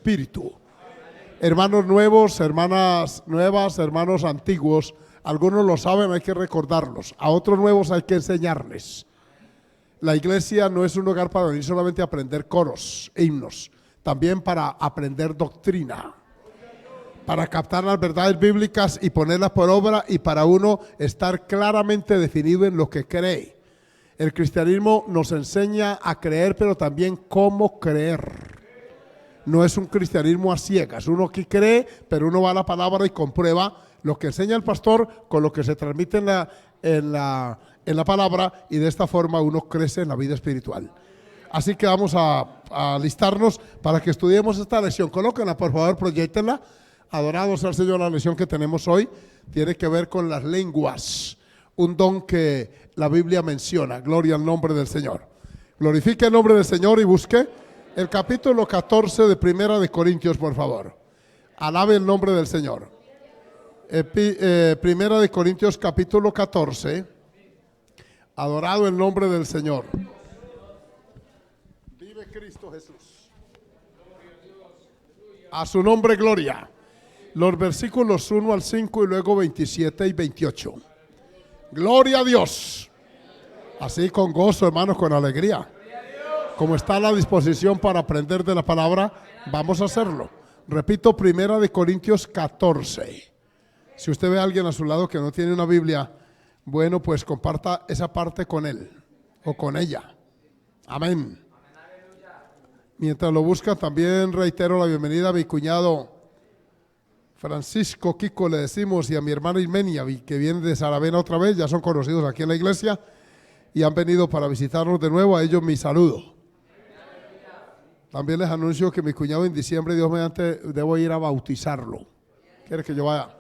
espíritu. Hermanos nuevos, hermanas nuevas, hermanos antiguos, algunos lo saben, hay que recordarlos. A otros nuevos hay que enseñarles. La iglesia no es un lugar para venir solamente a aprender coros e himnos, también para aprender doctrina, para captar las verdades bíblicas y ponerlas por obra, y para uno estar claramente definido en lo que cree. El cristianismo nos enseña a creer, pero también cómo creer. No es un cristianismo a ciegas. Uno que cree, pero uno va a la palabra y comprueba lo que enseña el pastor con lo que se transmite en la palabra, y de esta forma uno crece en la vida espiritual. Así que vamos a alistarnos para que estudiemos esta lección. Colóquenla, por favor, proyéctenla. Adorados al Señor. La lección que tenemos hoy tiene que ver con las lenguas, un don que la Biblia menciona. Gloria al nombre del Señor. Glorifique el nombre del Señor y busque el capítulo 14 de Primera de Corintios, por favor. Alabe el nombre del Señor. Primera de Corintios capítulo 14. Adorado el nombre del Señor. Vive Cristo Jesús. A su nombre gloria. Los versículos 1 al 5 y luego 27 y 28. Gloria a Dios. Así con gozo, hermanos, con alegría. Como está a la disposición para aprender de la palabra, vamos a hacerlo. Repito, Primera de Corintios 14. Si usted ve a alguien a su lado que no tiene una Biblia, bueno, pues comparta esa parte con él o con ella. Amén. Mientras lo busca, también reitero la bienvenida a mi cuñado Francisco Kiko, le decimos, y a mi hermana Ismenia, que viene de Saravena otra vez. Ya son conocidos aquí en la iglesia y han venido para visitarnos de nuevo. A ellos mi saludo. También les anuncio que mi cuñado en diciembre, Dios mediante, debo ir a bautizarlo. ¿Quiere que yo vaya?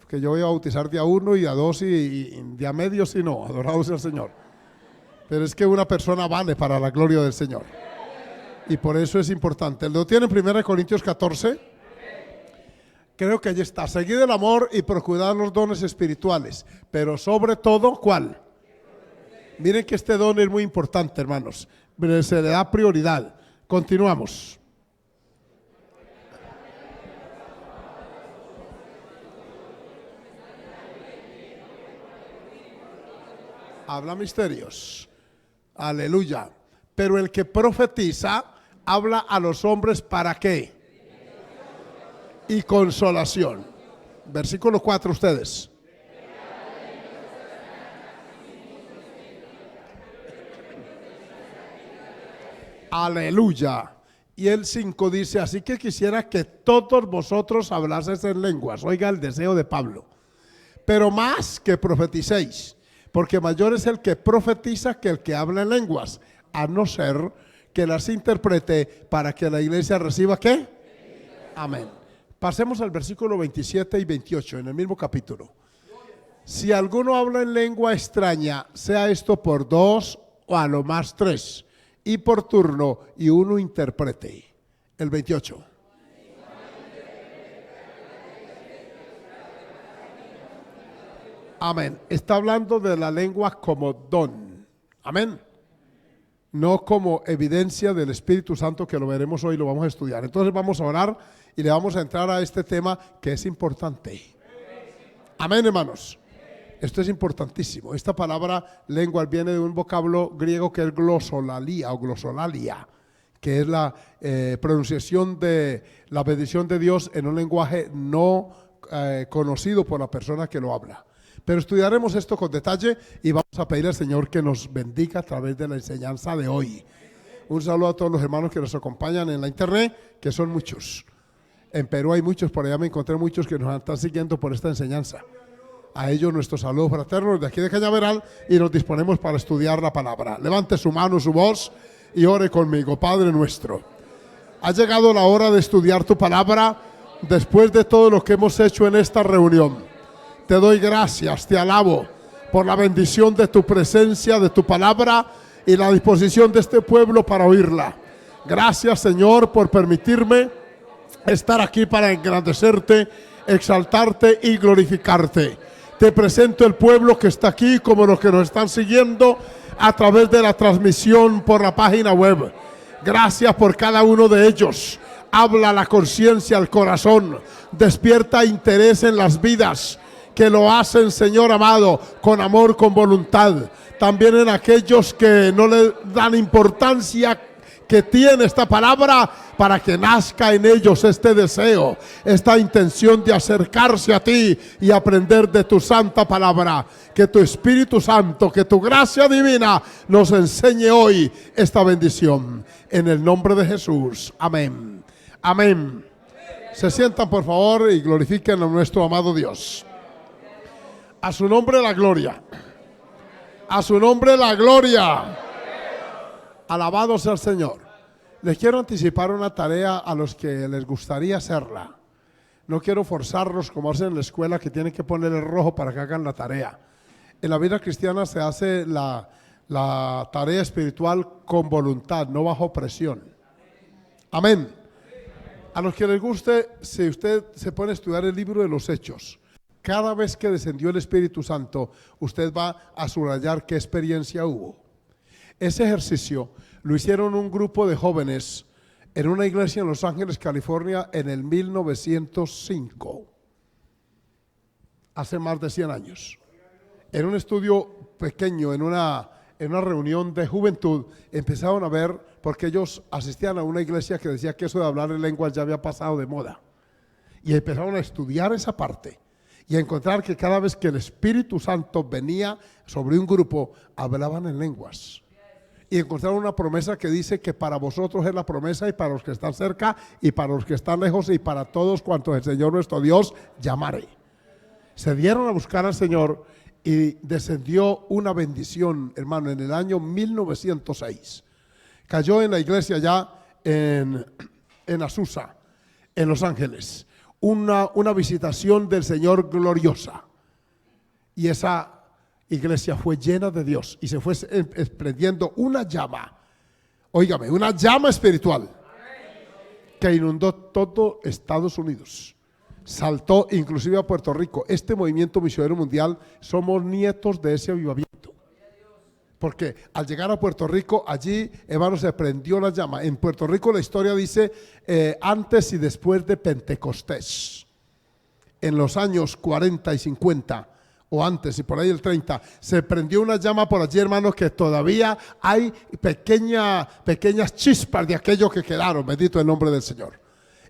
Que yo voy a bautizar día 1 y día 2 y día medio, si no, adorado sea el Señor. Pero es que una persona vale para la gloria del Señor. Y por eso es importante. ¿Lo tienen? 1 Corintios 14. Creo que allí está. Seguid el amor y procurad los dones espirituales. Pero sobre todo, ¿cuál? Miren que este don es muy importante, hermanos. Se le da prioridad. Continuamos. Habla misterios. Aleluya. Pero el que profetiza habla a los hombres ¿para qué? Y consolación. Versículo 4 ustedes. Aleluya. Y el 5 dice, así que quisiera que todos vosotros hablaseis en lenguas. Oiga el deseo de Pablo. Pero más que profeticéis, porque mayor es el que profetiza que el que habla en lenguas, a no ser que las interprete para que la iglesia reciba ¿qué? Amén. Pasemos al versículo 27 y 28 en el mismo capítulo. Si alguno habla en lengua extraña, sea esto por 2 o a lo más 3, y por turno, y uno interprete. El 28. Amén. Está hablando de la lengua como don. Amén. No como evidencia del Espíritu Santo, que lo veremos hoy, lo vamos a estudiar. Entonces vamos a orar y le vamos a entrar a este tema que es importante. Amén, hermanos. Esto es importantísimo. Esta palabra lengua viene de un vocablo griego que es glosolalia o glosolalia, que es la pronunciación de la bendición de Dios en un lenguaje no conocido por la persona que lo habla. Pero estudiaremos esto con detalle y vamos a pedir al Señor que nos bendiga a través de la enseñanza de hoy. Un saludo a todos los hermanos que nos acompañan en la internet, que son muchos. En Perú hay muchos, por allá me encontré muchos que nos están siguiendo por esta enseñanza. A ellos nuestro saludo fraterno de aquí de Cañaveral, y nos disponemos para estudiar la palabra. Levante su mano, su voz y ore conmigo. Padre nuestro, ha llegado la hora de estudiar tu palabra después de todo lo que hemos hecho en esta reunión. Te doy gracias, te alabo por la bendición de tu presencia, de tu palabra y la disposición de este pueblo para oírla. Gracias, Señor, por permitirme estar aquí para engrandecerte, exaltarte y glorificarte. Te presento el pueblo que está aquí, como los que nos están siguiendo a través de la transmisión por la página web. Gracias por cada uno de ellos. habla la conciencia al corazón, despierta interés en las vidas que lo hacen, Señor amado, con amor, con voluntad. También en aquellos que no le dan importancia que tiene esta palabra, para que nazca en ellos este deseo, esta intención de acercarse a ti y aprender de tu santa palabra. Que tu Espíritu Santo, que tu gracia divina nos enseñe hoy esta bendición. En el nombre de Jesús. Amén. Amén. Se sientan por favor y glorifiquen a nuestro amado Dios. A su nombre la gloria. A su nombre la gloria. Alabado sea el Señor. Les quiero anticipar una tarea a los que les gustaría hacerla. No quiero forzarlos como hacen en la escuela, que tienen que poner el rojo para que hagan la tarea. En la vida cristiana se hace la tarea espiritual con voluntad, no bajo presión. Amén. A los que les guste, si usted se pone a estudiar el libro de los Hechos, cada vez que descendió el Espíritu Santo, usted va a subrayar qué experiencia hubo. Ese ejercicio lo hicieron un grupo de jóvenes en una iglesia en Los Ángeles, California, en el 1905, hace más de 100 años. En un estudio pequeño, en una reunión de juventud, empezaron a ver, porque ellos asistían a una iglesia que decía que eso de hablar en lenguas ya había pasado de moda, y empezaron a estudiar esa parte y a encontrar que cada vez que el Espíritu Santo venía sobre un grupo, hablaban en lenguas. Y encontraron una promesa que dice que para vosotros es la promesa, y para los que están cerca y para los que están lejos y para todos cuantos el Señor nuestro Dios llamare. Se dieron a buscar al Señor y descendió una bendición, hermano, en el año 1906. Cayó en la iglesia ya en Azusa, en Los Ángeles, una visitación del Señor gloriosa. Y esa iglesia fue llena de Dios y se fue prendiendo una llama, óigame, una llama espiritual que inundó todo Estados Unidos, saltó inclusive a Puerto Rico. Este movimiento misionero mundial somos nietos de ese avivamiento, porque al llegar a Puerto Rico, allí, hermano, se prendió la llama. En Puerto Rico la historia dice antes y después de Pentecostés, en los años 40 y 50 o antes, y por ahí el 30, se prendió una llama por allí, hermanos, que todavía hay pequeñas chispas de aquello que quedaron, bendito el nombre del Señor.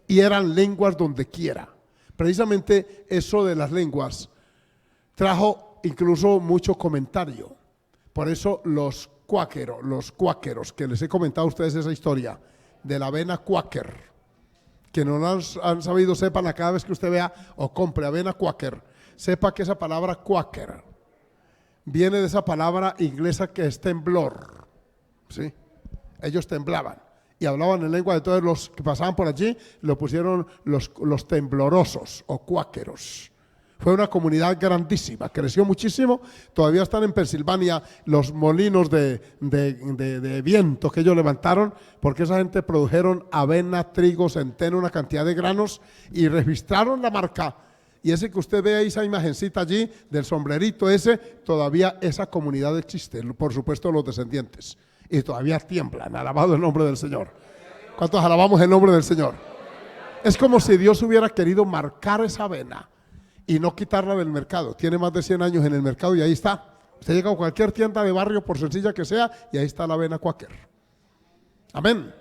Y eran lenguas donde quiera. Precisamente eso de las lenguas trajo incluso mucho comentario. Por eso los cuáqueros, que les he comentado a ustedes esa historia de la avena cuáquer, que no lo han sabido, sepan, a cada vez que usted vea o compre avena cuáquer, sepa que esa palabra quaker viene de esa palabra inglesa que es temblor, ¿sí? Ellos temblaban y hablaban en lengua de todos los que pasaban por allí, lo pusieron los temblorosos o cuáqueros. Fue una comunidad grandísima, creció muchísimo. Todavía están en Pensilvania los molinos de viento que ellos levantaron, porque esa gente produjeron avena, trigo, centeno, una cantidad de granos, y registraron la marca. Y ese que usted ve ahí, esa imagencita allí del sombrerito ese, todavía esa comunidad existe, por supuesto los descendientes, y todavía tiemblan. Alabado el nombre del Señor. ¿Cuántos alabamos el nombre del Señor? Es como si Dios hubiera querido marcar esa avena y no quitarla del mercado. Tiene más de 100 años en el mercado y ahí está. Usted llega a cualquier tienda de barrio, por sencilla que sea, y ahí está la avena cuáquer. Amén.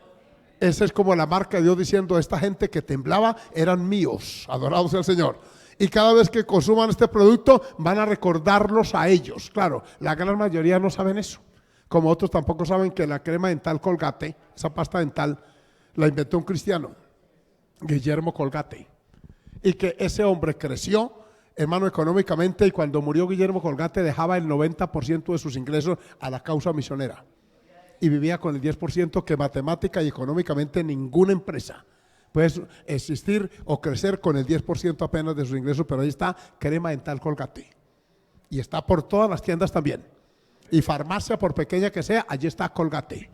Esa es como la marca de Dios diciendo: esta gente que temblaba eran míos, adorado sea el Señor. Y cada vez que consuman este producto van a recordarlos a ellos. Claro, la gran mayoría no saben eso. Como otros tampoco saben que la crema dental Colgate, esa pasta dental, la inventó un cristiano, Guillermo Colgate. Y que ese hombre creció, hermano, económicamente, y cuando murió Guillermo Colgate dejaba el 90% de sus ingresos a la causa misionera. Y vivía con el 10% que matemática y económicamente ninguna empresa puede existir o crecer con el 10% apenas de sus ingresos, pero ahí está crema dental Colgate. Y está por todas las tiendas también. Y farmacia, por pequeña que sea, allí está Colgate.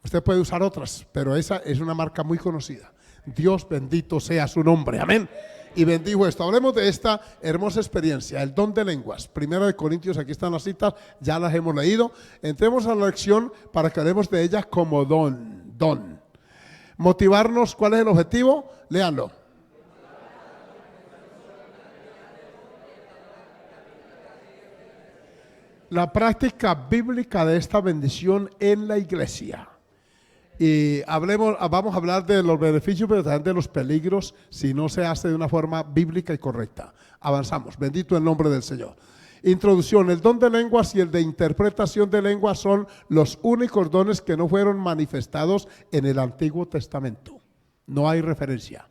Usted puede usar otras, pero esa es una marca muy conocida. Dios bendito sea su nombre, amén. Y bendijo esto. Hablemos de esta hermosa experiencia, el don de lenguas. 1 Corintios, aquí están las citas, ya las hemos leído. Entremos a la lección para que hablemos de ella como don. Motivarnos, ¿cuál es el objetivo? Léanlo. La práctica bíblica de esta bendición en la iglesia. Y vamos a hablar de los beneficios, pero también de los peligros si no se hace de una forma bíblica y correcta. Avanzamos. Bendito el nombre del Señor. Introducción. El don de lenguas y el de interpretación de lenguas son los únicos dones que no fueron manifestados en el Antiguo Testamento. No hay referencia.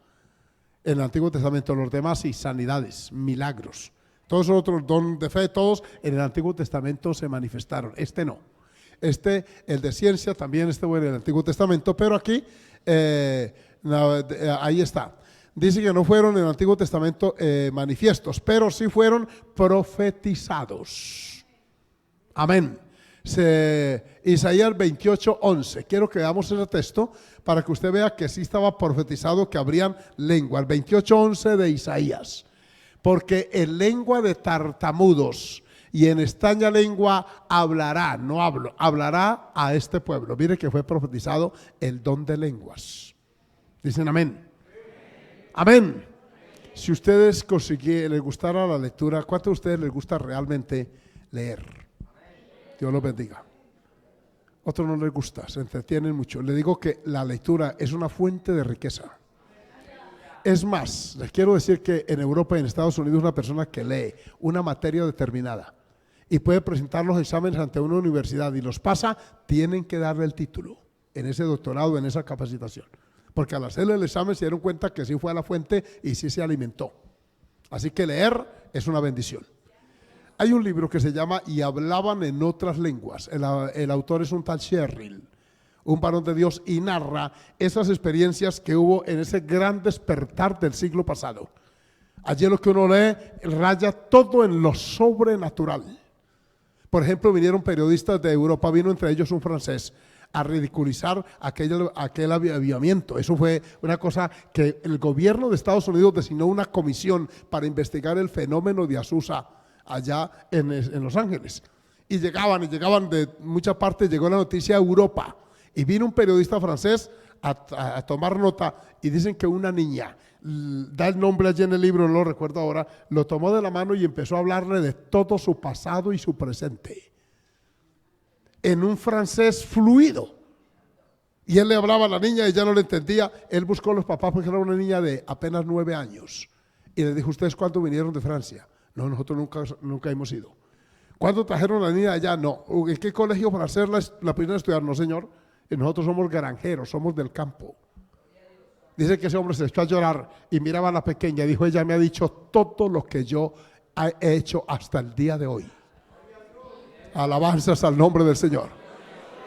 En el Antiguo Testamento, los demás sí, sanidades, milagros. Todos los otros dones de fe, todos en el Antiguo Testamento se manifestaron. Este no. El de ciencia también estuvo en el Antiguo Testamento, pero aquí, ahí está. Dice que no fueron en el Antiguo Testamento manifiestos, pero sí fueron profetizados. Amén. Isaías 28:11. Quiero que veamos ese texto para que usted vea que sí estaba profetizado que habrían lenguas. 28:11 de Isaías. Porque en lengua de tartamudos y en extraña lengua hablará, hablará a este pueblo. Mire que fue profetizado el don de lenguas. Dicen amén. Amén. Si ustedes les gustara la lectura, ¿cuántos de ustedes les gusta realmente leer? Dios los bendiga. Otros no les gusta, se entretienen mucho. Le digo que la lectura es una fuente de riqueza. Es más, les quiero decir que en Europa y en Estados Unidos una persona que lee una materia determinada y puede presentar los exámenes ante una universidad y los pasa, tienen que darle el título en ese doctorado, en esa capacitación. Porque al hacerle el examen se dieron cuenta que sí fue a la fuente y sí se alimentó. Así que leer es una bendición. Hay un libro que se llama Y hablaban en otras lenguas. El autor es un tal Sherrill, un varón de Dios, y narra esas experiencias que hubo en ese gran despertar del siglo pasado. Allí lo que uno lee raya todo en lo sobrenatural. Por ejemplo, vinieron periodistas de Europa, vino entre ellos un francés, a ridiculizar aquel avivamiento. Eso fue una cosa que el gobierno de Estados Unidos designó una comisión para investigar el fenómeno de Azusa allá en Los Ángeles. Y llegaban de muchas partes, llegó la noticia a Europa. Y vino un periodista francés a tomar nota y dicen que una niña, da el nombre allí en el libro, no lo recuerdo ahora, lo tomó de la mano y empezó a hablarle de todo su pasado y su presente. En un francés fluido. Y él le hablaba a la niña y ella no le entendía. Él buscó a los papás porque era una niña de apenas 9 años. Y le dijo, ¿ustedes cuánto vinieron de Francia? No, nosotros nunca hemos ido. ¿Cuándo trajeron a la niña allá? No. ¿En qué colegio para hacer la primera estudiar? No, señor. Y nosotros somos granjeros, somos del campo. Dice que ese hombre se echó a llorar y miraba a la pequeña y dijo, ella me ha dicho todo lo que yo he hecho hasta el día de hoy. Alabanzas al nombre del Señor.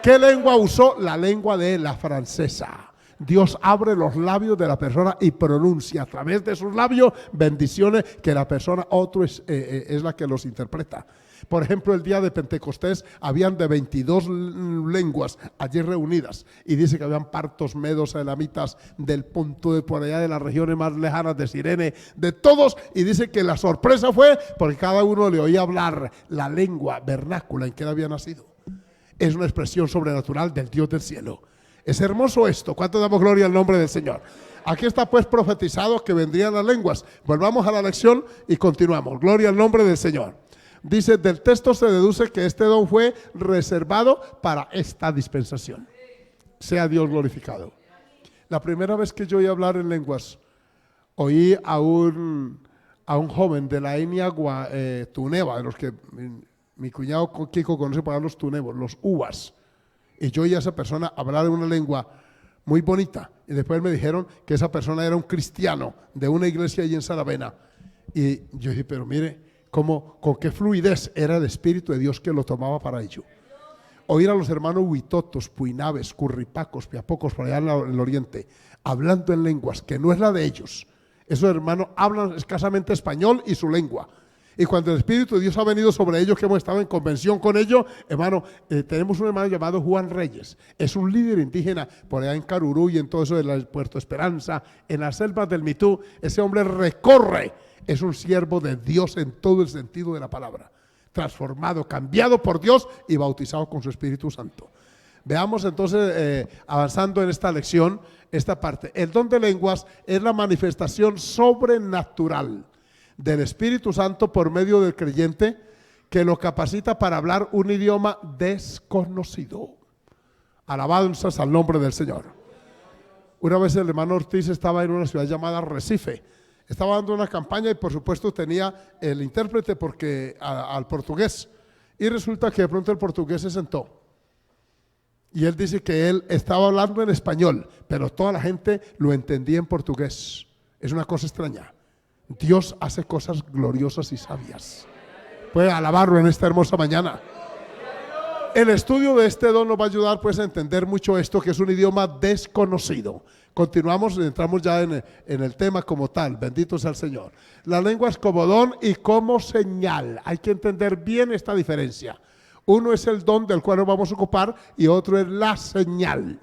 ¿Qué lengua usó? La lengua de la francesa. Dios abre los labios de la persona y pronuncia a través de sus labios bendiciones que la persona otro es la que los interpreta. Por ejemplo, el día de Pentecostés habían de 22 lenguas allí reunidas y dice que habían partos, medos, elamitas del punto de por allá de las regiones más lejanas de Cirene, de todos, y dice que la sorpresa fue porque cada uno le oía hablar la lengua vernácula en que él había nacido. Es una expresión sobrenatural del Dios del cielo. Es hermoso esto. ¿Cuánto damos gloria al nombre del Señor? Aquí está pues profetizado que vendrían las lenguas. Volvamos a la lección y continuamos. Gloria al nombre del Señor. Dice, del texto se deduce que este don fue reservado para esta dispensación. Sea Dios glorificado. La primera vez que yo oí hablar en lenguas, oí a un joven de la etnia tuneba, de los que mi cuñado Kiko conoce para los tunebos, los uvas. Y yo oí a esa persona hablar en una lengua muy bonita. Y después me dijeron que esa persona era un cristiano de una iglesia allí en Saravena. Y yo dije, pero mire, con qué fluidez era el Espíritu de Dios que lo tomaba para ello. Oír a los hermanos huitotos, puinabes, curripacos, piapocos, por allá en el oriente, hablando en lenguas que no es la de ellos. Esos hermanos hablan escasamente español y su lengua. Y cuando el Espíritu de Dios ha venido sobre ellos, que hemos estado en convención con ellos, hermano, tenemos un hermano llamado Juan Reyes. Es un líder indígena por allá en Carurú y en todo eso de Puerto Esperanza, en las selvas del Mitú. Ese hombre recorre. Es un siervo de Dios en todo el sentido de la palabra. Transformado, cambiado por Dios y bautizado con su Espíritu Santo. Veamos entonces, avanzando en esta lección, esta parte. El don de lenguas es la manifestación sobrenatural del Espíritu Santo por medio del creyente que lo capacita para hablar un idioma desconocido. Alabado seas al nombre del Señor. Una vez el hermano Ortiz estaba en una ciudad llamada Recife. Estaba dando una campaña y por supuesto tenía el intérprete porque al portugués. Y resulta que de pronto el portugués se sentó. Y él dice que él estaba hablando en español, pero toda la gente lo entendía en portugués. Es una cosa extraña. Dios hace cosas gloriosas y sabias. Puede alabarlo en esta hermosa mañana. El estudio de este don nos va a ayudar pues a entender mucho esto, que es un idioma desconocido. Continuamos y entramos ya en el tema como tal. Bendito sea el Señor. La lengua es como don y como señal. Hay que entender bien esta diferencia. Uno es el don del cual nos vamos a ocupar y otro es la señal.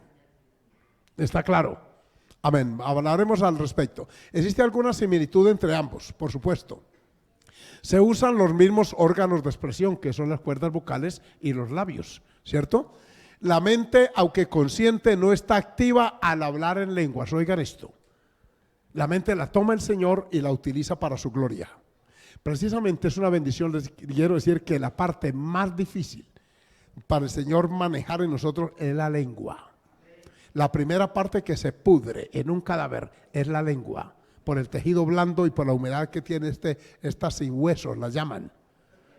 ¿Está claro? Amén. Hablaremos al respecto. ¿Existe alguna similitud entre ambos? Por supuesto. Se usan los mismos órganos de expresión, que son las cuerdas vocales y los labios, ¿cierto? La mente, aunque consciente, no está activa al hablar en lenguas. Oigan esto. La mente la toma el Señor y la utiliza para su gloria. Precisamente es una bendición, les quiero decir que la parte más difícil para el Señor manejar en nosotros es la lengua. La primera parte que se pudre en un cadáver es la lengua, por el tejido blando y por la humedad que tiene estas sin huesos, las llaman,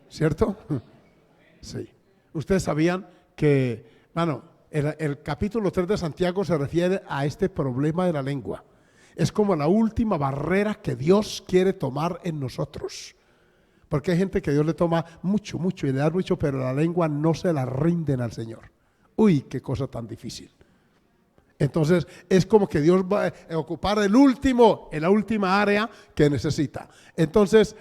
¿cierto? Sí. Ustedes sabían que, el capítulo 3 de Santiago se refiere a este problema de la lengua. Es como la última barrera que Dios quiere tomar en nosotros. Porque hay gente que Dios le toma mucho y le da mucho, pero la lengua no se la rinden al Señor. Uy, qué cosa tan difícil. Entonces es como que Dios va a ocupar en la última área que necesita. Entonces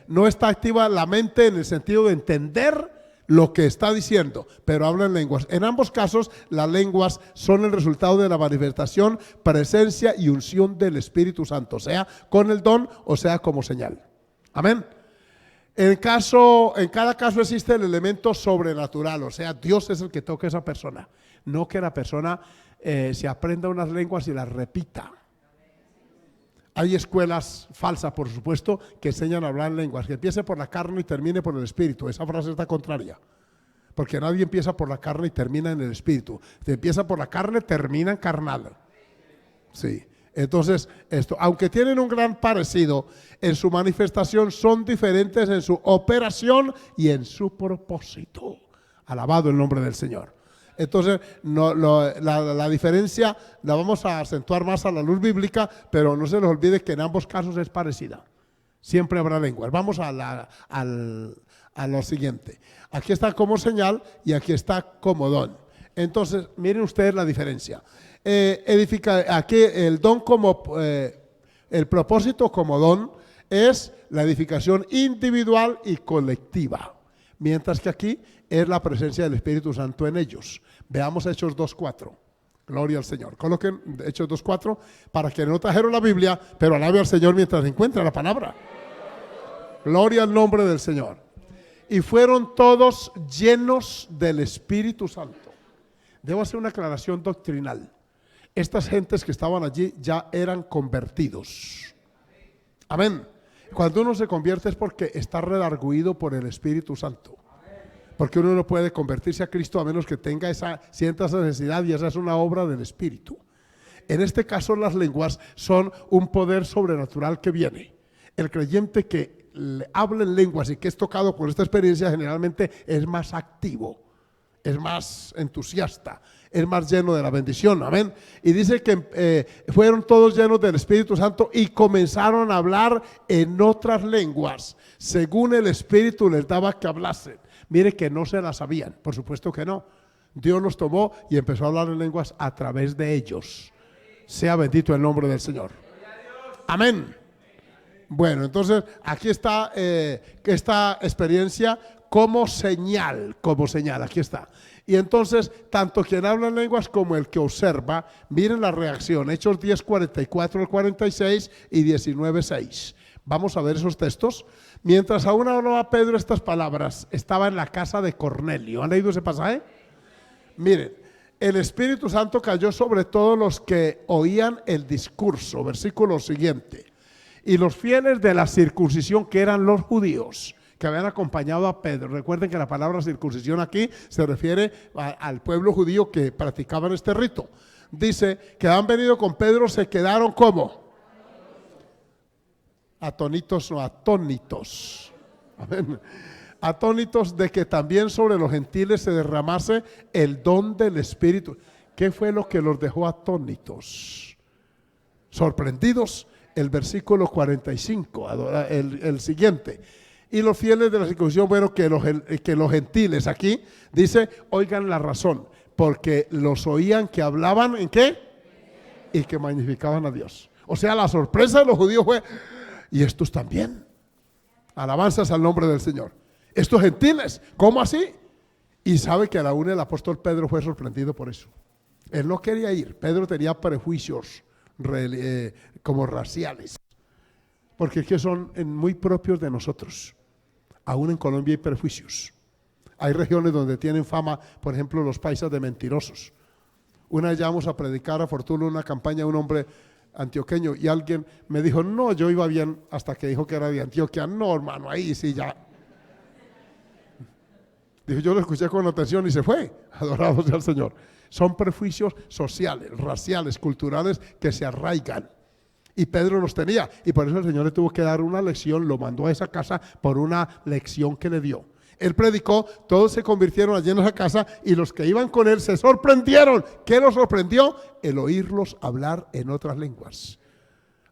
no está activa la mente en el sentido de entender lo que está diciendo, pero habla en lenguas. En ambos casos, las lenguas son el resultado de la manifestación, presencia y unción del Espíritu Santo, sea con el don o sea como señal. Amén. En cada caso existe el elemento sobrenatural, o sea, Dios es el que toca a esa persona, no que la persona se aprenda unas lenguas y las repita. Hay escuelas falsas, por supuesto, que enseñan a hablar en lenguas, que empiece por la carne y termine por el espíritu. Esa frase está contraria, porque nadie empieza por la carne y termina en el espíritu. Si empieza por la carne, termina en carnal. Sí. Entonces, aunque tienen un gran parecido en su manifestación, son diferentes en su operación y en su propósito. Alabado el nombre del Señor. Entonces, la diferencia la vamos a acentuar más a la luz bíblica, pero no se les olvide que en ambos casos es parecida. Siempre habrá lenguas. Vamos a lo siguiente. Aquí está como señal y aquí está como don. Entonces, miren ustedes la diferencia. Aquí el don el propósito como don es la edificación individual y colectiva, mientras que aquí es la presencia del Espíritu Santo en ellos. Veamos Hechos 2:4. Gloria al Señor. Coloquen Hechos 2:4 para que no trajeron la Biblia, pero alabe al Señor mientras encuentra la palabra. Gloria al nombre del Señor. Y fueron todos llenos del Espíritu Santo. Debo hacer una aclaración doctrinal. Estas gentes que estaban allí ya eran convertidos. Amén. Cuando uno se convierte es porque está redarguido por el Espíritu Santo. Porque uno no puede convertirse a Cristo a menos que sienta esa necesidad, y esa es una obra del Espíritu. En este caso, las lenguas son un poder sobrenatural que viene. El creyente que habla en lenguas y que es tocado por esta experiencia generalmente es más activo, es más entusiasta, es más lleno de la bendición. Amén. Y dice que fueron todos llenos del Espíritu Santo y comenzaron a hablar en otras lenguas, según el Espíritu les daba que hablasen. Mire que no se las sabían, por supuesto que no. Dios los tomó y empezó a hablar en lenguas a través de ellos. Sea bendito el nombre del Señor. Amén. Bueno, entonces aquí está esta experiencia como señal, aquí está. Y entonces, tanto quien habla en lenguas como el que observa, miren la reacción, Hechos 10:44 al 46 y 19:6. Vamos a ver esos textos. Mientras aún hablaba Pedro estas palabras, estaba en la casa de Cornelio. ¿Han leído ese pasaje? Miren, el Espíritu Santo cayó sobre todos los que oían el discurso. Versículo siguiente. Y los fieles de la circuncisión, que eran los judíos, que habían acompañado a Pedro. Recuerden que la palabra circuncisión aquí se refiere al pueblo judío que practicaban este rito. Dice que han venido con Pedro, se quedaron como atónitos o atónitos. Amén. Atónitos de que también sobre los gentiles se derramase el don del Espíritu. ¿Qué fue lo que los dejó atónitos? Sorprendidos. El versículo 45, el siguiente. Y los fieles de la circuncisión, bueno, que los gentiles aquí, dice, oigan la razón, porque los oían que hablaban, ¿en qué? Y que magnificaban a Dios. O sea, la sorpresa de los judíos fue, y estos también. Alabanzas al nombre del Señor. Estos gentiles, ¿cómo así? Y sabe que aún el apóstol Pedro fue sorprendido por eso. Él no quería ir. Pedro tenía prejuicios como raciales, porque es que son muy propios de nosotros. Aún en Colombia hay prejuicios. Hay regiones donde tienen fama, por ejemplo, los paisas de mentirosos. Una vez llevamos a predicar a Fortuna una campaña, un hombre antioqueño, y alguien me dijo, no, yo iba bien, hasta que dijo que era de Antioquia. No, hermano, ahí sí ya. Dijo, yo lo escuché con atención y se fue. Adorado sea el Señor. Son prejuicios sociales, raciales, culturales que se arraigan. Y Pedro los tenía. Y por eso el Señor le tuvo que dar una lección, lo mandó a esa casa por una lección que le dio. Él predicó, todos se convirtieron allí en esa casa y los que iban con él se sorprendieron. ¿Qué los sorprendió? El oírlos hablar en otras lenguas.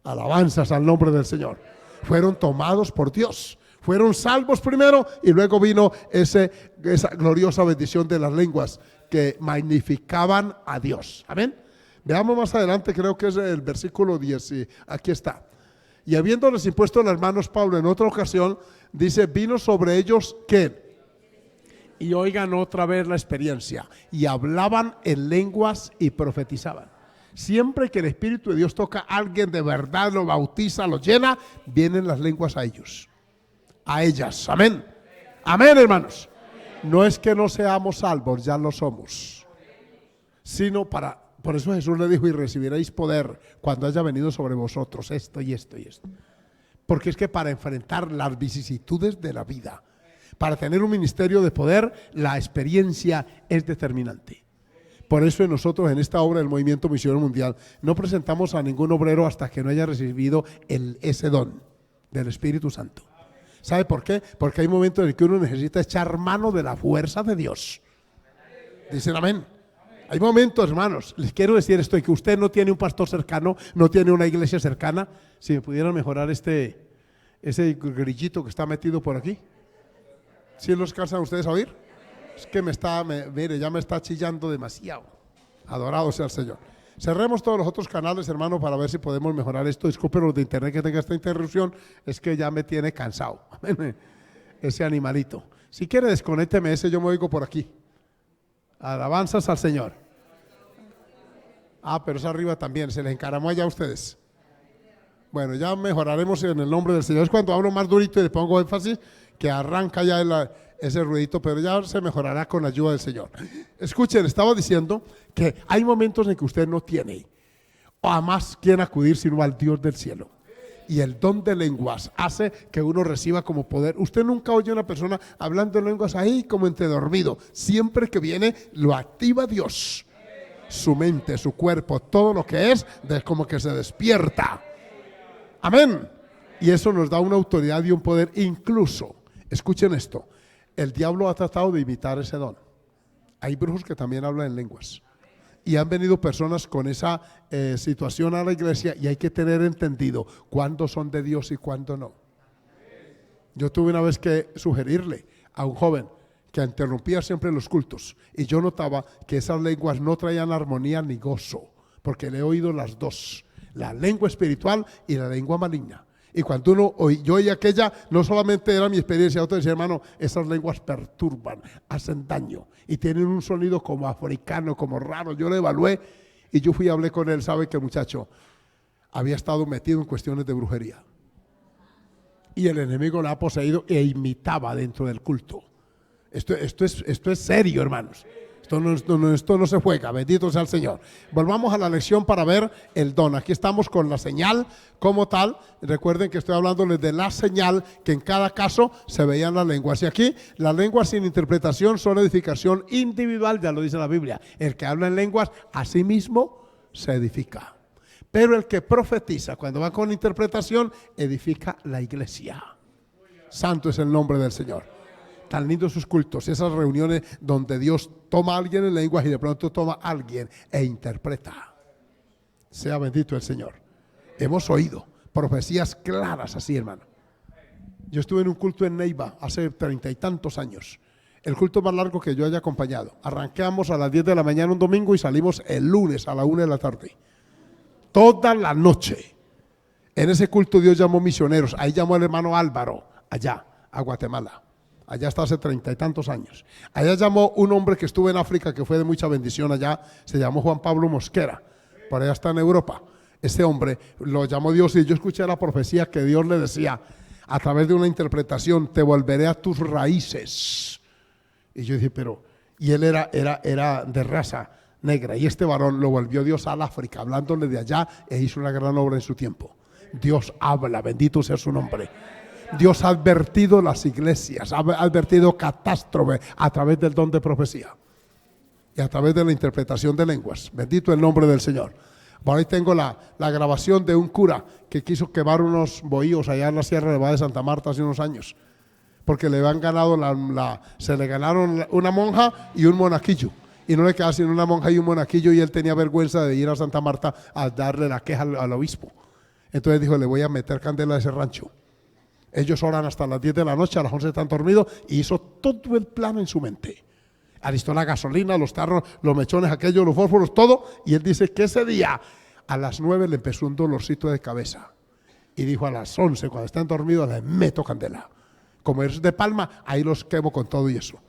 Alabanzas al nombre del Señor. Fueron tomados por Dios. Fueron salvos primero y luego vino esa gloriosa bendición de las lenguas que magnificaban a Dios. Amén. Veamos más adelante, creo que es el versículo 10. Aquí está. Y habiéndoles impuesto las manos, Pablo en otra ocasión dice, vino sobre ellos ¿qué? Y oigan otra vez la experiencia. Y hablaban en lenguas y profetizaban. Siempre que el Espíritu de Dios toca a alguien de verdad, lo bautiza, lo llena, vienen las lenguas a ellos. A ellas, amén. Amén, hermanos. No es que no seamos salvos, ya lo somos. Sino por eso Jesús le dijo, y recibiréis poder cuando haya venido sobre vosotros esto y esto y esto. Porque es que para enfrentar las vicisitudes de la vida, para tener un ministerio de poder, la experiencia es determinante. Por eso nosotros en esta obra del Movimiento Misionero Mundial no presentamos a ningún obrero hasta que no haya recibido ese don del Espíritu Santo. ¿Sabe por qué? Porque hay momentos en que uno necesita echar mano de la fuerza de Dios. Dicen amén. Hay momentos, hermanos, les quiero decir esto, que usted no tiene un pastor cercano, no tiene una iglesia cercana. Si me pudieran mejorar ese grillito que está metido por aquí. ¿Sí los alcanzan ustedes a oír? Es que mire, ya me está chillando demasiado. Adorado sea el Señor. Cerremos todos los otros canales, hermano, para ver si podemos mejorar esto. Disculpen los de internet que tenga esta interrupción, es que ya me tiene cansado. Ese animalito. Si quiere, desconécteme ese, yo me oigo por aquí. Alabanzas al Señor. Pero es arriba también, se les encaramó allá a ustedes. Bueno, ya mejoraremos en el nombre del Señor. Es cuando hablo más durito y le pongo énfasis, que arranca ya ese ruidito, pero ya se mejorará con la ayuda del Señor. Escuchen, estaba diciendo que hay momentos en que usted no tiene o a más quien acudir sino al Dios del cielo. Y el don de lenguas hace que uno reciba como poder. Usted nunca oye a una persona hablando en lenguas ahí como entre dormido. Siempre que viene lo activa Dios. Su mente, su cuerpo, todo lo que es como que se despierta. Amén. Y eso nos da una autoridad y un poder. Incluso, escuchen esto, el diablo ha tratado de imitar ese don. Hay brujos que también hablan en lenguas. Y han venido personas con esa situación a la iglesia y hay que tener entendido cuándo son de Dios y cuándo no. Yo tuve una vez que sugerirle a un joven que interrumpía siempre los cultos y yo notaba que esas lenguas no traían armonía ni gozo, porque le he oído las dos, la lengua espiritual y la lengua maligna. Y cuando yo oía aquella, no solamente era mi experiencia, otro decía, hermano, esas lenguas perturban, hacen daño y tienen un sonido como africano, como raro. Yo lo evalué y yo fui y hablé con él. Sabe que el muchacho había estado metido en cuestiones de brujería y el enemigo la ha poseído e imitaba dentro del culto. Esto es serio, hermanos. Esto no se juega, bendito sea el Señor. Volvamos a la lección para ver el don. Aquí estamos con la señal como tal. Recuerden que estoy hablándoles de la señal, que en cada caso se veían las lenguas. Y aquí las lenguas sin interpretación son edificación individual, ya lo dice la Biblia. El que habla en lenguas a sí mismo se edifica. Pero el que profetiza, cuando va con interpretación, edifica la iglesia. Santo es el nombre del Señor. Tan lindos sus cultos, esas reuniones donde Dios toma a alguien en lenguas y de pronto toma a alguien e interpreta. Sea bendito el Señor. Hemos oído profecías claras así, hermano. Yo estuve en un culto en Neiva hace 30 y tantos años. El culto más largo que yo haya acompañado. Arrancamos a las 10 de la mañana un domingo y salimos el lunes a la 1 de la tarde. Toda la noche. En ese culto Dios llamó misioneros. Ahí llamó al hermano Álvaro, allá, a Guatemala. Allá está hace 30 y tantos años. Allá llamó un hombre que estuvo en África, que fue de mucha bendición allá. Se llamó Juan Pablo Mosquera. Por allá está en Europa. Este hombre lo llamó Dios y yo escuché la profecía que Dios le decía a través de una interpretación: te volveré a tus raíces. Y yo dije, pero... Y él era de raza negra. Y este varón lo volvió Dios al África, hablándole de allá, e hizo una gran obra en su tiempo. Dios habla, bendito sea su nombre. Dios ha advertido las iglesias, ha advertido catástrofe a través del don de profecía y a través de la interpretación de lenguas. Bendito el nombre del Señor. Por ahí tengo la grabación de un cura que quiso quemar unos bohíos allá en la Sierra Nevada de Santa Marta hace unos años, porque le habían ganado se le ganaron una monja y un monaquillo, y no le quedaba sino una monja y un monaquillo, y él tenía vergüenza de ir a Santa Marta a darle la queja al obispo. Entonces dijo, le voy a meter candela a ese rancho. Ellos oran hasta las 10 de la noche, a las 11 están dormidos, y hizo todo el plan en su mente. Alistó la gasolina, los tarros, los mechones aquellos, los fósforos, todo, y él dice que ese día a las 9 le empezó un dolorcito de cabeza. Y dijo, a las 11, cuando están dormidos, les meto candela. Como es de palma, ahí los quemo con todo y eso.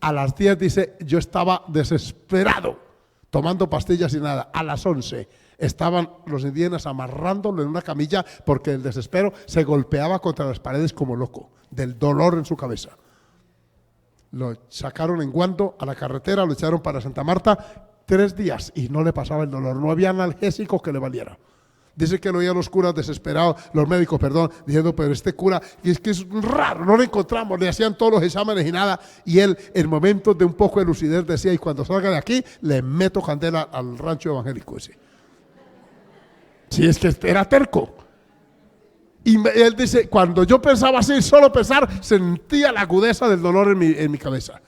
A las 10 dice, yo estaba desesperado, tomando pastillas y nada. A las 11 estaban los indígenas amarrándolo en una camilla porque el desespero se golpeaba contra las paredes como loco, del dolor en su cabeza. Lo sacaron en guando a la carretera, lo echaron para Santa Marta 3 días y no le pasaba el dolor, no había analgésico que le valiera. Dice que lo oían los curas desesperados, los médicos, perdón, diciendo, pero este cura, y es que es raro, no lo encontramos, le hacían todos los exámenes y nada, y él en momentos de un poco de lucidez decía, y cuando salga de aquí, le meto candela al rancho evangélico ese. Si es que era terco. Y él dice, cuando yo pensaba así, solo pensar, sentía la agudeza del dolor en mi cabeza.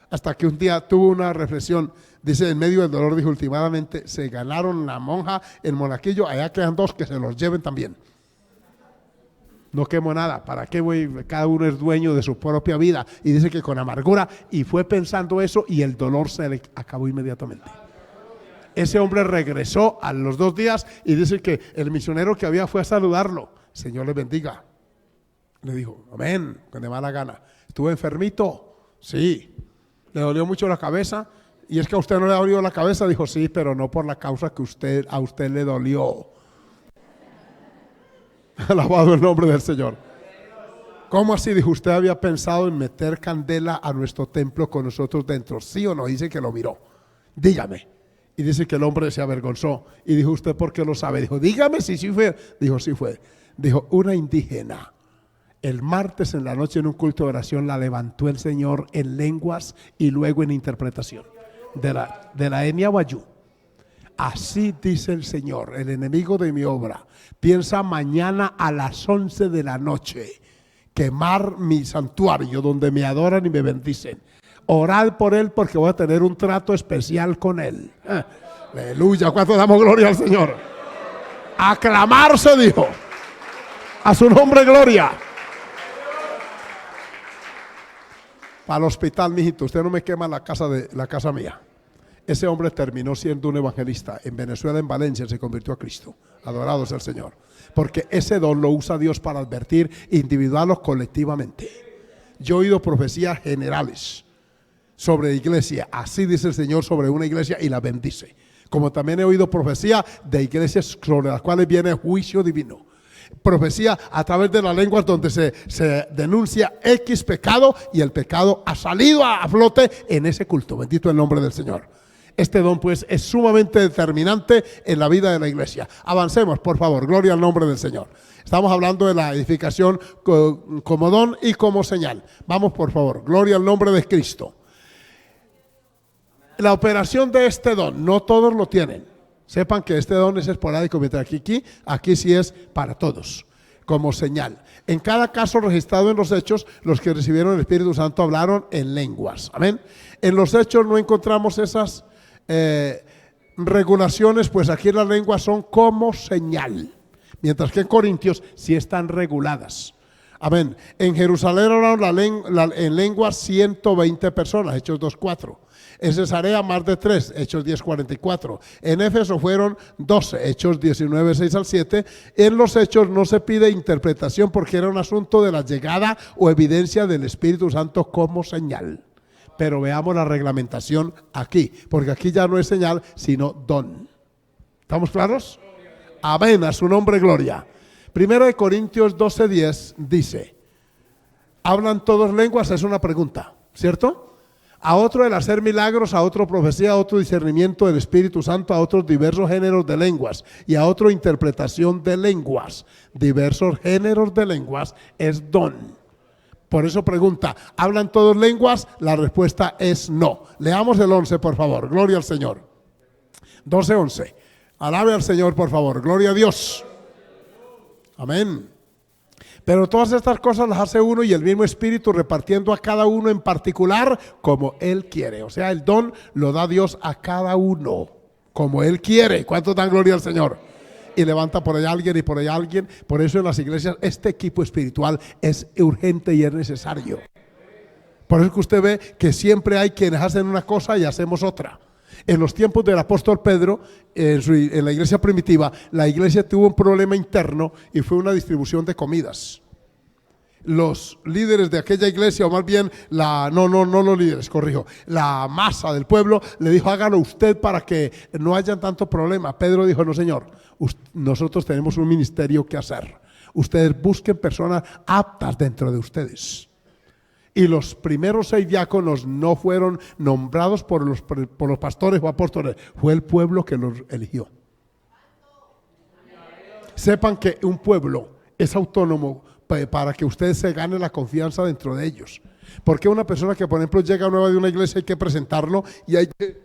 Hasta que un día tuvo una reflexión, dice, en medio del dolor, dijo, últimamente se ganaron la monja, el monaquillo, allá quedan 2 que se los lleven también. No quemo nada, ¿para qué voy? Cada uno es dueño de su propia vida. Y dice que con amargura, y fue pensando eso, y el dolor se le acabó inmediatamente. Ese hombre regresó a los 2 días y dice que el misionero que había fue a saludarlo. Señor le bendiga. Le dijo, amén, con de mala gana. ¿Estuvo enfermito? Sí. ¿Le dolió mucho la cabeza? Y es que a usted no le dolió la cabeza. Dijo, sí, pero no por la causa que a usted le dolió. Alabado el nombre del Señor. ¿Cómo así? Dijo, usted había pensado en meter candela a nuestro templo con nosotros dentro. ¿Sí o no? Dice que lo miró. Dígame. Y dice que el hombre se avergonzó. Y dijo, ¿usted por qué lo sabe? Dijo, dígame si sí fue. Dijo, sí fue. Dijo, una indígena, el martes en la noche en un culto de oración, la levantó el Señor en lenguas y luego en interpretación de la etnia Wayuu. Así dice el Señor, el enemigo de mi obra piensa mañana a las 11 de la noche quemar mi santuario donde me adoran y me bendicen. Orad por él porque voy a tener un trato especial con él. Aleluya, ¿cuánto damos gloria al Señor? Aclamarse, dijo. A su nombre, gloria. Para el hospital, mijito, usted no me quema la casa mía. Ese hombre terminó siendo un evangelista. En Venezuela, en Valencia, se convirtió a Cristo. Adorado sea el Señor. Porque ese don lo usa Dios para advertir individual o colectivamente. Yo he oído profecías generales sobre iglesia. Así dice el Señor sobre una iglesia y la bendice. Como también he oído profecía de iglesias sobre las cuales viene juicio divino. Profecía a través de las lenguas donde se denuncia X pecado y el pecado ha salido a flote en ese culto. Bendito el nombre del Señor. Este don pues es sumamente determinante en la vida de la iglesia. Avancemos, por favor, gloria al nombre del Señor. Estamos hablando de la edificación como don y como señal. Vamos, por favor, gloria al nombre de Cristo. La operación de este don, no todos lo tienen. Sepan que este don es esporádico, mientras aquí sí es para todos, como señal. En cada caso registrado en los Hechos, los que recibieron el Espíritu Santo hablaron en lenguas. Amén. En los Hechos no encontramos esas regulaciones, pues aquí las lenguas son como señal, mientras que en Corintios sí están reguladas. Amén. En Jerusalén hablaron en lenguas 120 personas, Hechos 2:4. En Cesarea más de 3, Hechos 10:44. En Éfeso fueron 12, Hechos 19:6 al 7. En los Hechos no se pide interpretación porque era un asunto de la llegada o evidencia del Espíritu Santo como señal. Pero veamos la reglamentación aquí, porque aquí ya no es señal, sino don. ¿Estamos claros? Amén, a su nombre gloria. Primero de Corintios 12:10 dice, ¿hablan todos lenguas? Es una pregunta, ¿cierto? A otro el hacer milagros, a otro profecía, a otro discernimiento del Espíritu Santo, a otros diversos géneros de lenguas y a otro interpretación de lenguas. Diversos géneros de lenguas es don. Por eso pregunta, ¿hablan todos lenguas? La respuesta es no. Leamos el 11, por favor. Gloria al Señor. 12:11. Alabe al Señor, por favor. Gloria a Dios. Amén. Pero todas estas cosas las hace uno y el mismo Espíritu, repartiendo a cada uno en particular como Él quiere. O sea, el don lo da Dios a cada uno como Él quiere. ¿Cuántos dan gloria al Señor? Y levanta por allá alguien y por allá alguien. Por eso en las iglesias este equipo espiritual es urgente y es necesario. Por eso que usted ve que siempre hay quienes hacen una cosa y hacemos otra. En los tiempos del apóstol Pedro, en la iglesia primitiva, la iglesia tuvo un problema interno y fue una distribución de comidas. Los líderes de aquella iglesia, o más bien no los líderes, corrijo, la masa del pueblo le dijo, hágalo usted para que no haya tanto problema. Pedro dijo, no señor, nosotros tenemos un ministerio que hacer. Ustedes busquen personas aptas dentro de ustedes. Y los primeros 6 diáconos no fueron nombrados por los pastores o apóstoles, fue el pueblo que los eligió. Sepan que un pueblo es autónomo para que ustedes se ganen la confianza dentro de ellos. Porque una persona que, por ejemplo, llega nueva de una iglesia, hay que presentarlo y hay que,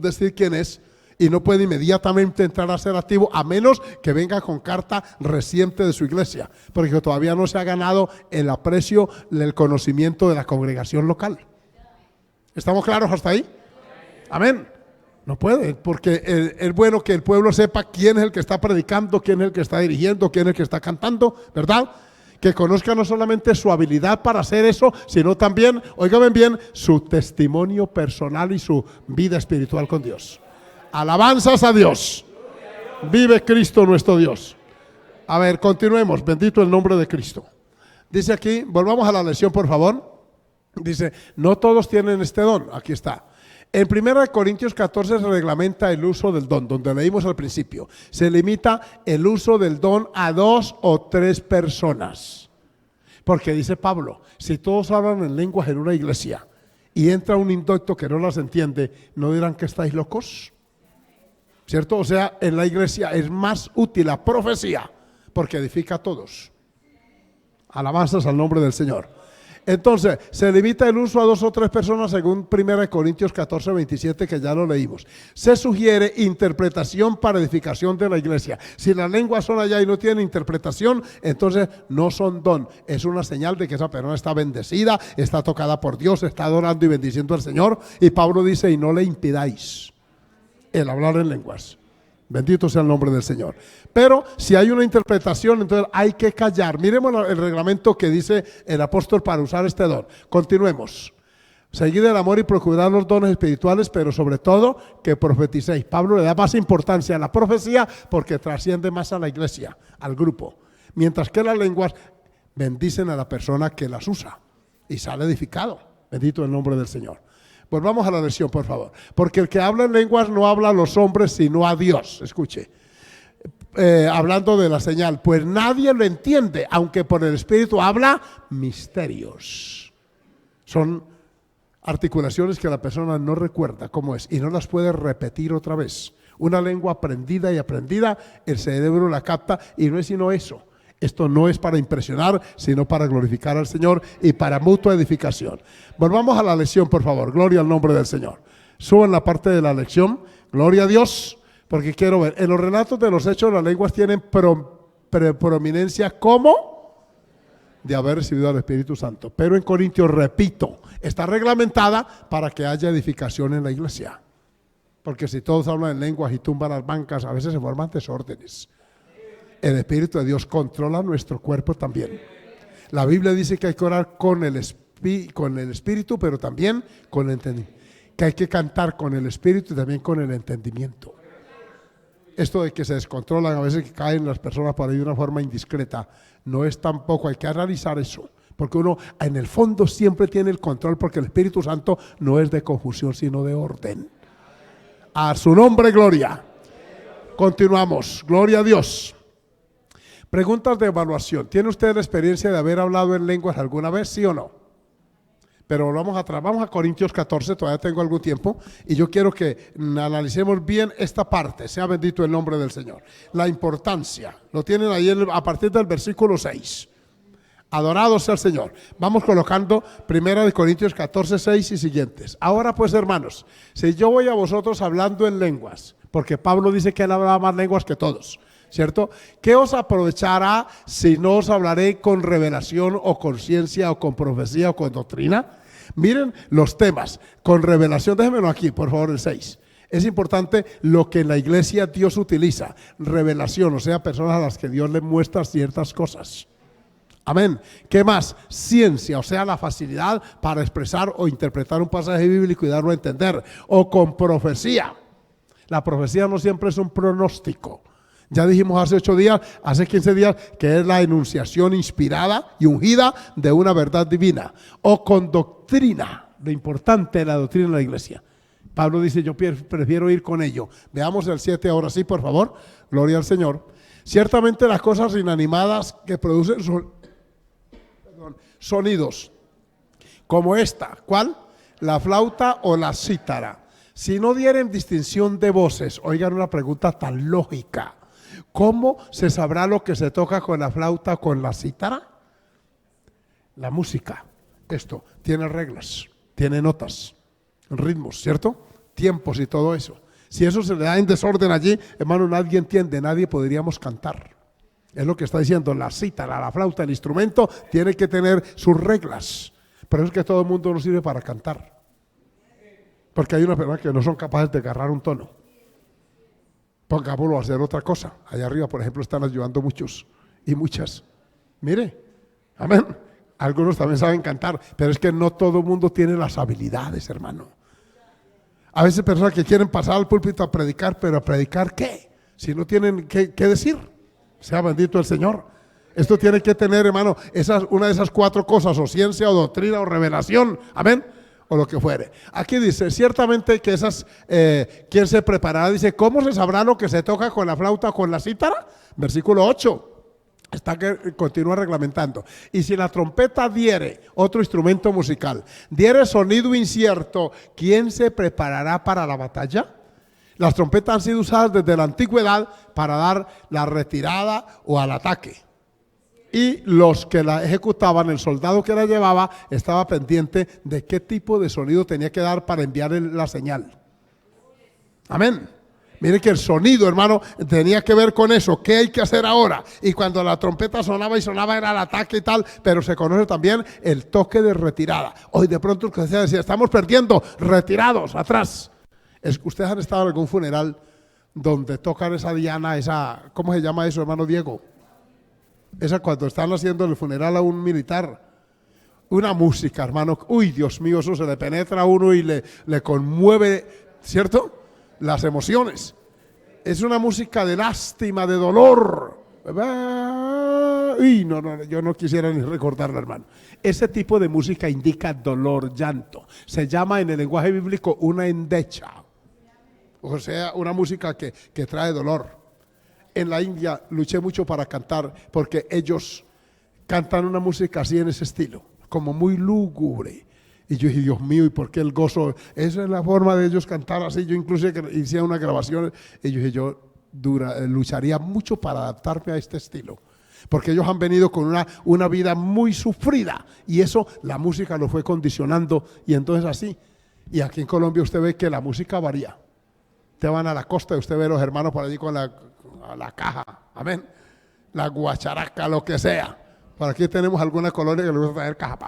decir quién es, y no puede inmediatamente entrar a ser activo, a menos que venga con carta reciente de su iglesia, porque todavía no se ha ganado el aprecio, el conocimiento de la congregación local. ¿Estamos claros hasta ahí? Amén. No puede, porque es bueno que el pueblo sepa quién es el que está predicando, quién es el que está dirigiendo, quién es el que está cantando, ¿verdad? Que conozca no solamente su habilidad para hacer eso, sino también, óigame bien, su testimonio personal y su vida espiritual con Dios. Alabanzas a Dios. Vive Cristo nuestro Dios. A ver, continuemos. Bendito el nombre de Cristo. Dice aquí, volvamos a la lección, por favor. Dice, no todos tienen este don. Aquí está. En 1 Corintios 14 se reglamenta el uso del don, donde leímos al principio. Se limita el uso del don a 2 o 3 personas. Porque dice Pablo, si todos hablan en lenguas en una iglesia y entra un indocto que no las entiende, ¿no dirán que estáis locos? ¿Cierto? O sea, en la iglesia es más útil la profecía porque edifica a todos. Alabanzas al nombre del Señor. Entonces, se limita el uso a 2 o 3 personas según 1 Corintios 14, 27, que ya lo leímos. Se sugiere interpretación para edificación de la iglesia. Si las lenguas son allá y no tienen interpretación, entonces no son don. Es una señal de que esa persona está bendecida, está tocada por Dios, está adorando y bendiciendo al Señor. Y Pablo dice, y no le impidáis el hablar en lenguas. Bendito sea el nombre del Señor. Pero si hay una interpretación, entonces hay que callar. Miremos el reglamento que dice el apóstol para usar este don. Continuemos. Seguid el amor y procurad los dones espirituales, pero sobre todo que profeticéis. Pablo le da más importancia a la profecía porque trasciende más a la iglesia, al grupo. Mientras que las lenguas bendicen a la persona que las usa y sale edificado. Bendito el nombre del Señor. Volvamos a la lección, por favor. Porque el que habla en lenguas no habla a los hombres, sino a Dios. Escuche. hablando de la señal, pues nadie lo entiende, aunque por el Espíritu habla misterios. Son articulaciones que la persona no recuerda cómo es y no las puede repetir otra vez. Una lengua aprendida y aprendida, el cerebro la capta y no es sino eso. Esto no es para impresionar, sino para glorificar al Señor y para mutua edificación. Volvamos a la lección, por favor. Gloria al nombre del Señor. Suban la parte de la lección. Gloria a Dios, porque quiero ver. En los relatos de los hechos, las lenguas tienen preprominencia como de haber recibido al Espíritu Santo. Pero en Corintios, repito, está reglamentada para que haya edificación en la iglesia. Porque si todos hablan en lenguas y tumban las bancas, a veces se forman desórdenes. El Espíritu de Dios controla nuestro cuerpo también. La Biblia dice que hay que orar con el Espíritu, pero también con el entendimiento. Que hay que cantar con el Espíritu y también con el entendimiento. Esto de que se descontrolan, a veces que caen las personas por ahí de una forma indiscreta, no es tampoco, hay que analizar eso. Porque uno en el fondo siempre tiene el control, porque el Espíritu Santo no es de confusión, sino de orden. A su nombre, gloria. Continuamos, gloria a Dios. Preguntas de evaluación. ¿Tiene usted la experiencia de haber hablado en lenguas alguna vez, sí o no? Pero vamos a Corintios 14, todavía tengo algún tiempo, y yo quiero que analicemos bien esta parte. Sea bendito el nombre del Señor. La importancia, lo tienen ahí a partir del versículo 6. Adorado sea el Señor. Vamos colocando 1 Corintios 14, 6 y siguientes. Ahora pues, hermanos, si yo voy a vosotros hablando en lenguas, porque Pablo dice que él hablaba más lenguas que todos, ¿cierto? ¿Qué os aprovechará si no os hablaré con revelación o con ciencia o con profecía o con doctrina? Miren los temas. Con revelación, déjenmelo aquí, por favor, el 6. Es importante lo que en la iglesia Dios utiliza. Revelación, o sea, personas a las que Dios les muestra ciertas cosas. Amén. ¿Qué más? Ciencia, o sea, la facilidad para expresar o interpretar un pasaje bíblico y darlo a entender. O con profecía. La profecía no siempre es un pronóstico. Ya dijimos hace 15 días, que es la enunciación inspirada y ungida de una verdad divina. O con doctrina, lo importante de la doctrina de la iglesia. Pablo dice, yo prefiero ir con ello. Veamos el 7 ahora sí, por favor. Gloria al Señor. Ciertamente las cosas inanimadas que producen sonidos, como esta, ¿cuál? La flauta o la cítara. Si no dieren distinción de voces, oigan una pregunta tan lógica. ¿Cómo se sabrá lo que se toca con la flauta o con la cítara? La música, esto, tiene reglas, tiene notas, ritmos, ¿cierto? Tiempos y todo eso. Si eso se le da en desorden allí, hermano, nadie entiende, nadie podríamos cantar. Es lo que está diciendo, la cítara, la flauta, el instrumento tiene que tener sus reglas. Pero es que todo el mundo no sirve para cantar. Porque hay unas personas que no son capaces de agarrar un tono. Pongámoslo a hacer otra cosa. Allá arriba, por ejemplo, están ayudando muchos y muchas. Mire, amén. Algunos también saben cantar, pero es que no todo el mundo tiene las habilidades, hermano. A veces personas que quieren pasar al púlpito a predicar, pero ¿a predicar qué? Si no tienen qué decir. Sea bendito el Señor. Esto tiene que tener, hermano, una de esas 4 cosas, o ciencia, o doctrina, o revelación. Amén. O lo que fuere. Aquí dice, ciertamente que ¿quién se preparará? Dice, ¿cómo se sabrá lo que se toca con la flauta o con la cítara? Versículo 8. Continúa reglamentando. Y si la trompeta diere, otro instrumento musical, diere sonido incierto, ¿quién se preparará para la batalla? Las trompetas han sido usadas desde la antigüedad para dar la retirada o al ataque. Y los que la ejecutaban, el soldado que la llevaba, estaba pendiente de qué tipo de sonido tenía que dar para enviar la señal. Amén. Mire que el sonido, hermano, tenía que ver con eso. ¿Qué hay que hacer ahora? Y cuando la trompeta sonaba y sonaba era el ataque y tal, pero se conoce también el toque de retirada. Hoy de pronto usted decía, estamos perdiendo, retirados, atrás. ¿Ustedes han estado en algún funeral donde tocan esa diana, ¿cómo se llama eso, hermano Diego? Esa cuando están haciendo el funeral a un militar. Una música, hermano, uy, Dios mío, eso se le penetra a uno y le conmueve, ¿cierto? Las emociones. Es una música de lástima, de dolor. Uy, no, yo no quisiera ni recordarla, hermano. Ese tipo de música indica dolor, llanto. Se llama en el lenguaje bíblico una endecha. O sea, una música que trae dolor. en la India luché mucho para cantar, porque ellos cantan una música así en ese estilo, como muy lúgubre. Y yo dije, Dios mío, ¿y por qué el gozo? Esa es la forma de ellos cantar así. Yo incluso hice una grabación y yo dije, lucharía mucho para adaptarme a este estilo. Porque ellos han venido con una vida muy sufrida y eso la música lo fue condicionando y entonces así. Y aquí en Colombia usted ve que la música varía. Usted van a la costa y usted ve a los hermanos por allí con la caja, amén, la guacharaca, lo que sea. Por aquí tenemos alguna colonia que le gusta traer caja,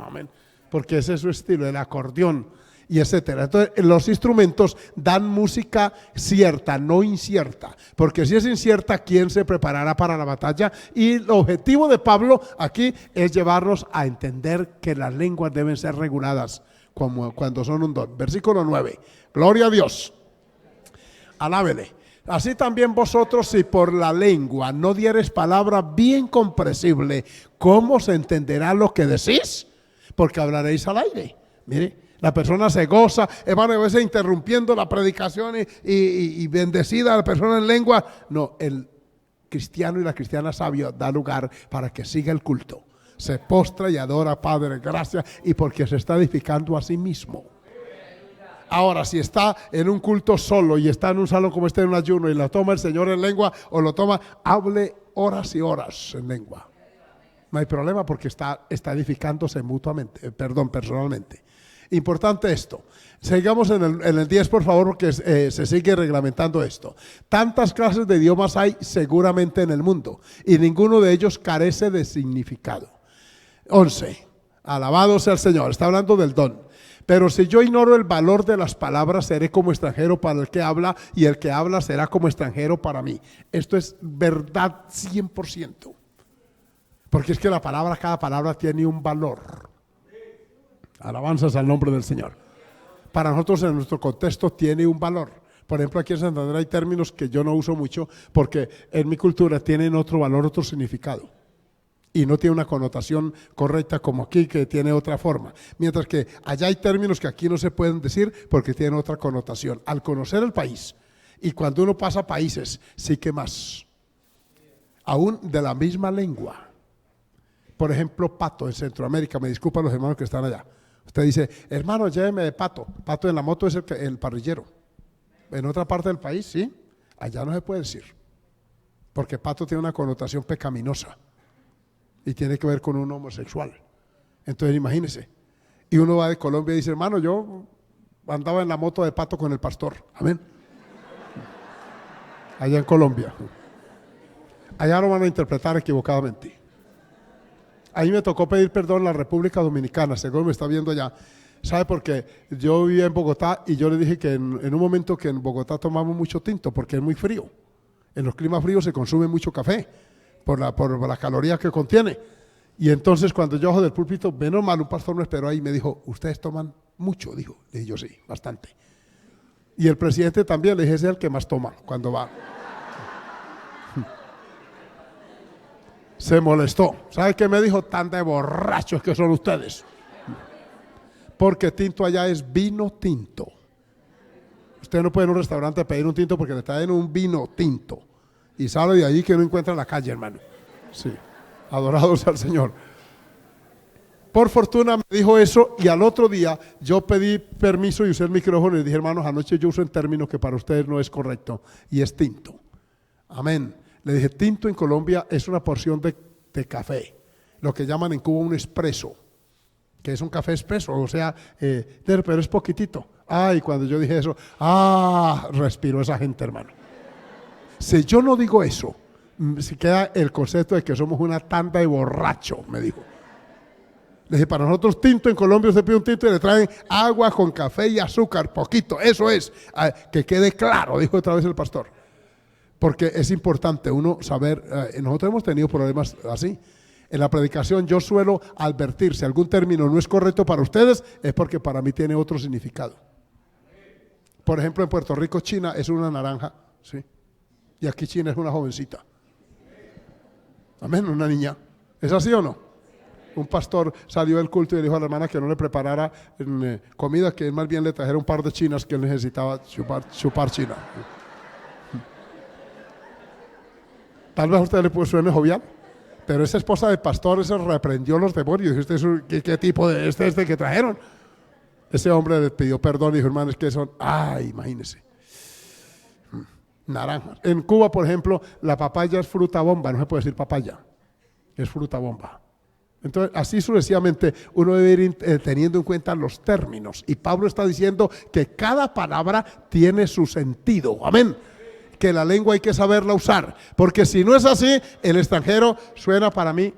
amén, porque ese es su estilo, el acordeón y etcétera. Entonces los instrumentos dan música cierta, no incierta, porque si es incierta, ¿quién se preparará para la batalla? Y el objetivo de Pablo aquí es llevarnos a entender que las lenguas deben ser reguladas como cuando son un don. Versículo 9, gloria a Dios, alábele. Así también vosotros, si por la lengua no dieres palabra bien comprensible, ¿cómo se entenderá lo que decís? Porque hablaréis al aire. Mire, la persona se goza, hermano, a veces interrumpiendo la predicación y bendecida la persona en lengua. No, el cristiano y la cristiana sabio da lugar para que siga el culto. Se postra y adora, Padre, gracias, y porque se está edificando a sí mismo. Ahora, si está en un culto solo y está en un salón como este en un ayuno y la toma el Señor en lengua o lo toma, hable horas y horas en lengua. No hay problema porque está edificándose mutuamente, personalmente. Importante esto. Sigamos en el 10, por favor, porque se sigue reglamentando esto. Tantas clases de idiomas hay seguramente en el mundo y ninguno de ellos carece de significado. 11. Alabado sea el Señor. Está hablando del don. Pero si yo ignoro el valor de las palabras, seré como extranjero para el que habla y el que habla será como extranjero para mí. Esto es verdad 100%. Porque es que cada palabra tiene un valor. Alabanzas al nombre del Señor. Para nosotros en nuestro contexto tiene un valor. Por ejemplo, aquí en Santander hay términos que yo no uso mucho porque en mi cultura tienen otro valor, otro significado. Y no tiene una connotación correcta como aquí, que tiene otra forma. Mientras que allá hay términos que aquí no se pueden decir porque tienen otra connotación. Al conocer el país, y cuando uno pasa países, sí que más. Aún de la misma lengua. Por ejemplo, pato en Centroamérica, me disculpan los hermanos que están allá. Usted dice, hermano, lléveme de pato. Pato en la moto es el parrillero. En otra parte del país, sí, allá no se puede decir. Porque pato tiene una connotación pecaminosa. Y tiene que ver con un homosexual. Entonces imagínese. Y uno va de Colombia y dice, hermano, yo andaba en la moto de pato con el pastor. Amén. Allá en Colombia. Allá lo van a interpretar equivocadamente. Ahí me tocó pedir perdón a la República Dominicana, según me está viendo allá. ¿Sabe por qué? Yo vivía en Bogotá y yo le dije que en un momento que en Bogotá tomamos mucho tinto porque es muy frío. En los climas fríos se consume mucho café. Por las calorías que contiene. Y entonces cuando yo bajo del púlpito, menos mal, un pastor me esperó ahí y me dijo, ¿ustedes toman mucho? Dijo, le dije yo, sí, bastante. Y el presidente también, le dije, ese es el que más toma cuando va. Se molestó. ¿Sabe qué me dijo? Tan de borrachos que son ustedes. Porque tinto allá es vino tinto. Usted no puede ir a un restaurante a pedir un tinto porque le traen un vino tinto. Y sale de allí que no encuentra en la calle, hermano. Sí, adorados al Señor. Por fortuna me dijo eso y al otro día yo pedí permiso y usé el micrófono y dije, hermanos, anoche yo uso un término que para ustedes no es correcto y es tinto. Amén. Le dije, tinto en Colombia es una porción de café, lo que llaman en Cuba un espresso, que es un café espeso, o sea, pero es poquitito. Ay, cuando yo dije eso, respiró esa gente, hermano. Si yo no digo eso, se queda el concepto de que somos una tanda de borracho, me dijo. Le dije, para nosotros tinto en Colombia, usted pide un tinto y le traen agua con café y azúcar, poquito, eso es, que quede claro, dijo otra vez el pastor. Porque es importante uno saber, nosotros hemos tenido problemas así. En la predicación yo suelo advertir, si algún término no es correcto para ustedes, es porque para mí tiene otro significado. Por ejemplo, en Puerto Rico, China es una naranja, ¿sí? Y aquí China es una jovencita. Amén, una niña. ¿Es así o no? Un pastor salió del culto y le dijo a la hermana que no le preparara comida, que más bien le trajera un par de chinas que él necesitaba chupar china. Tal vez a usted le puede suene jovial, pero esa esposa de pastor, ese reprendió los demonios. ¿Y usted qué tipo de este que trajeron? Ese hombre le pidió perdón y dijo, hermano, es que son, imagínese, naranjas. En Cuba, por ejemplo, la papaya es fruta bomba, no se puede decir papaya, es fruta bomba. Entonces, así sucesivamente, uno debe ir teniendo en cuenta los términos. Y Pablo está diciendo que cada palabra tiene su sentido. Amén. Que la lengua hay que saberla usar. Porque si no es así, el extranjero suena para mí,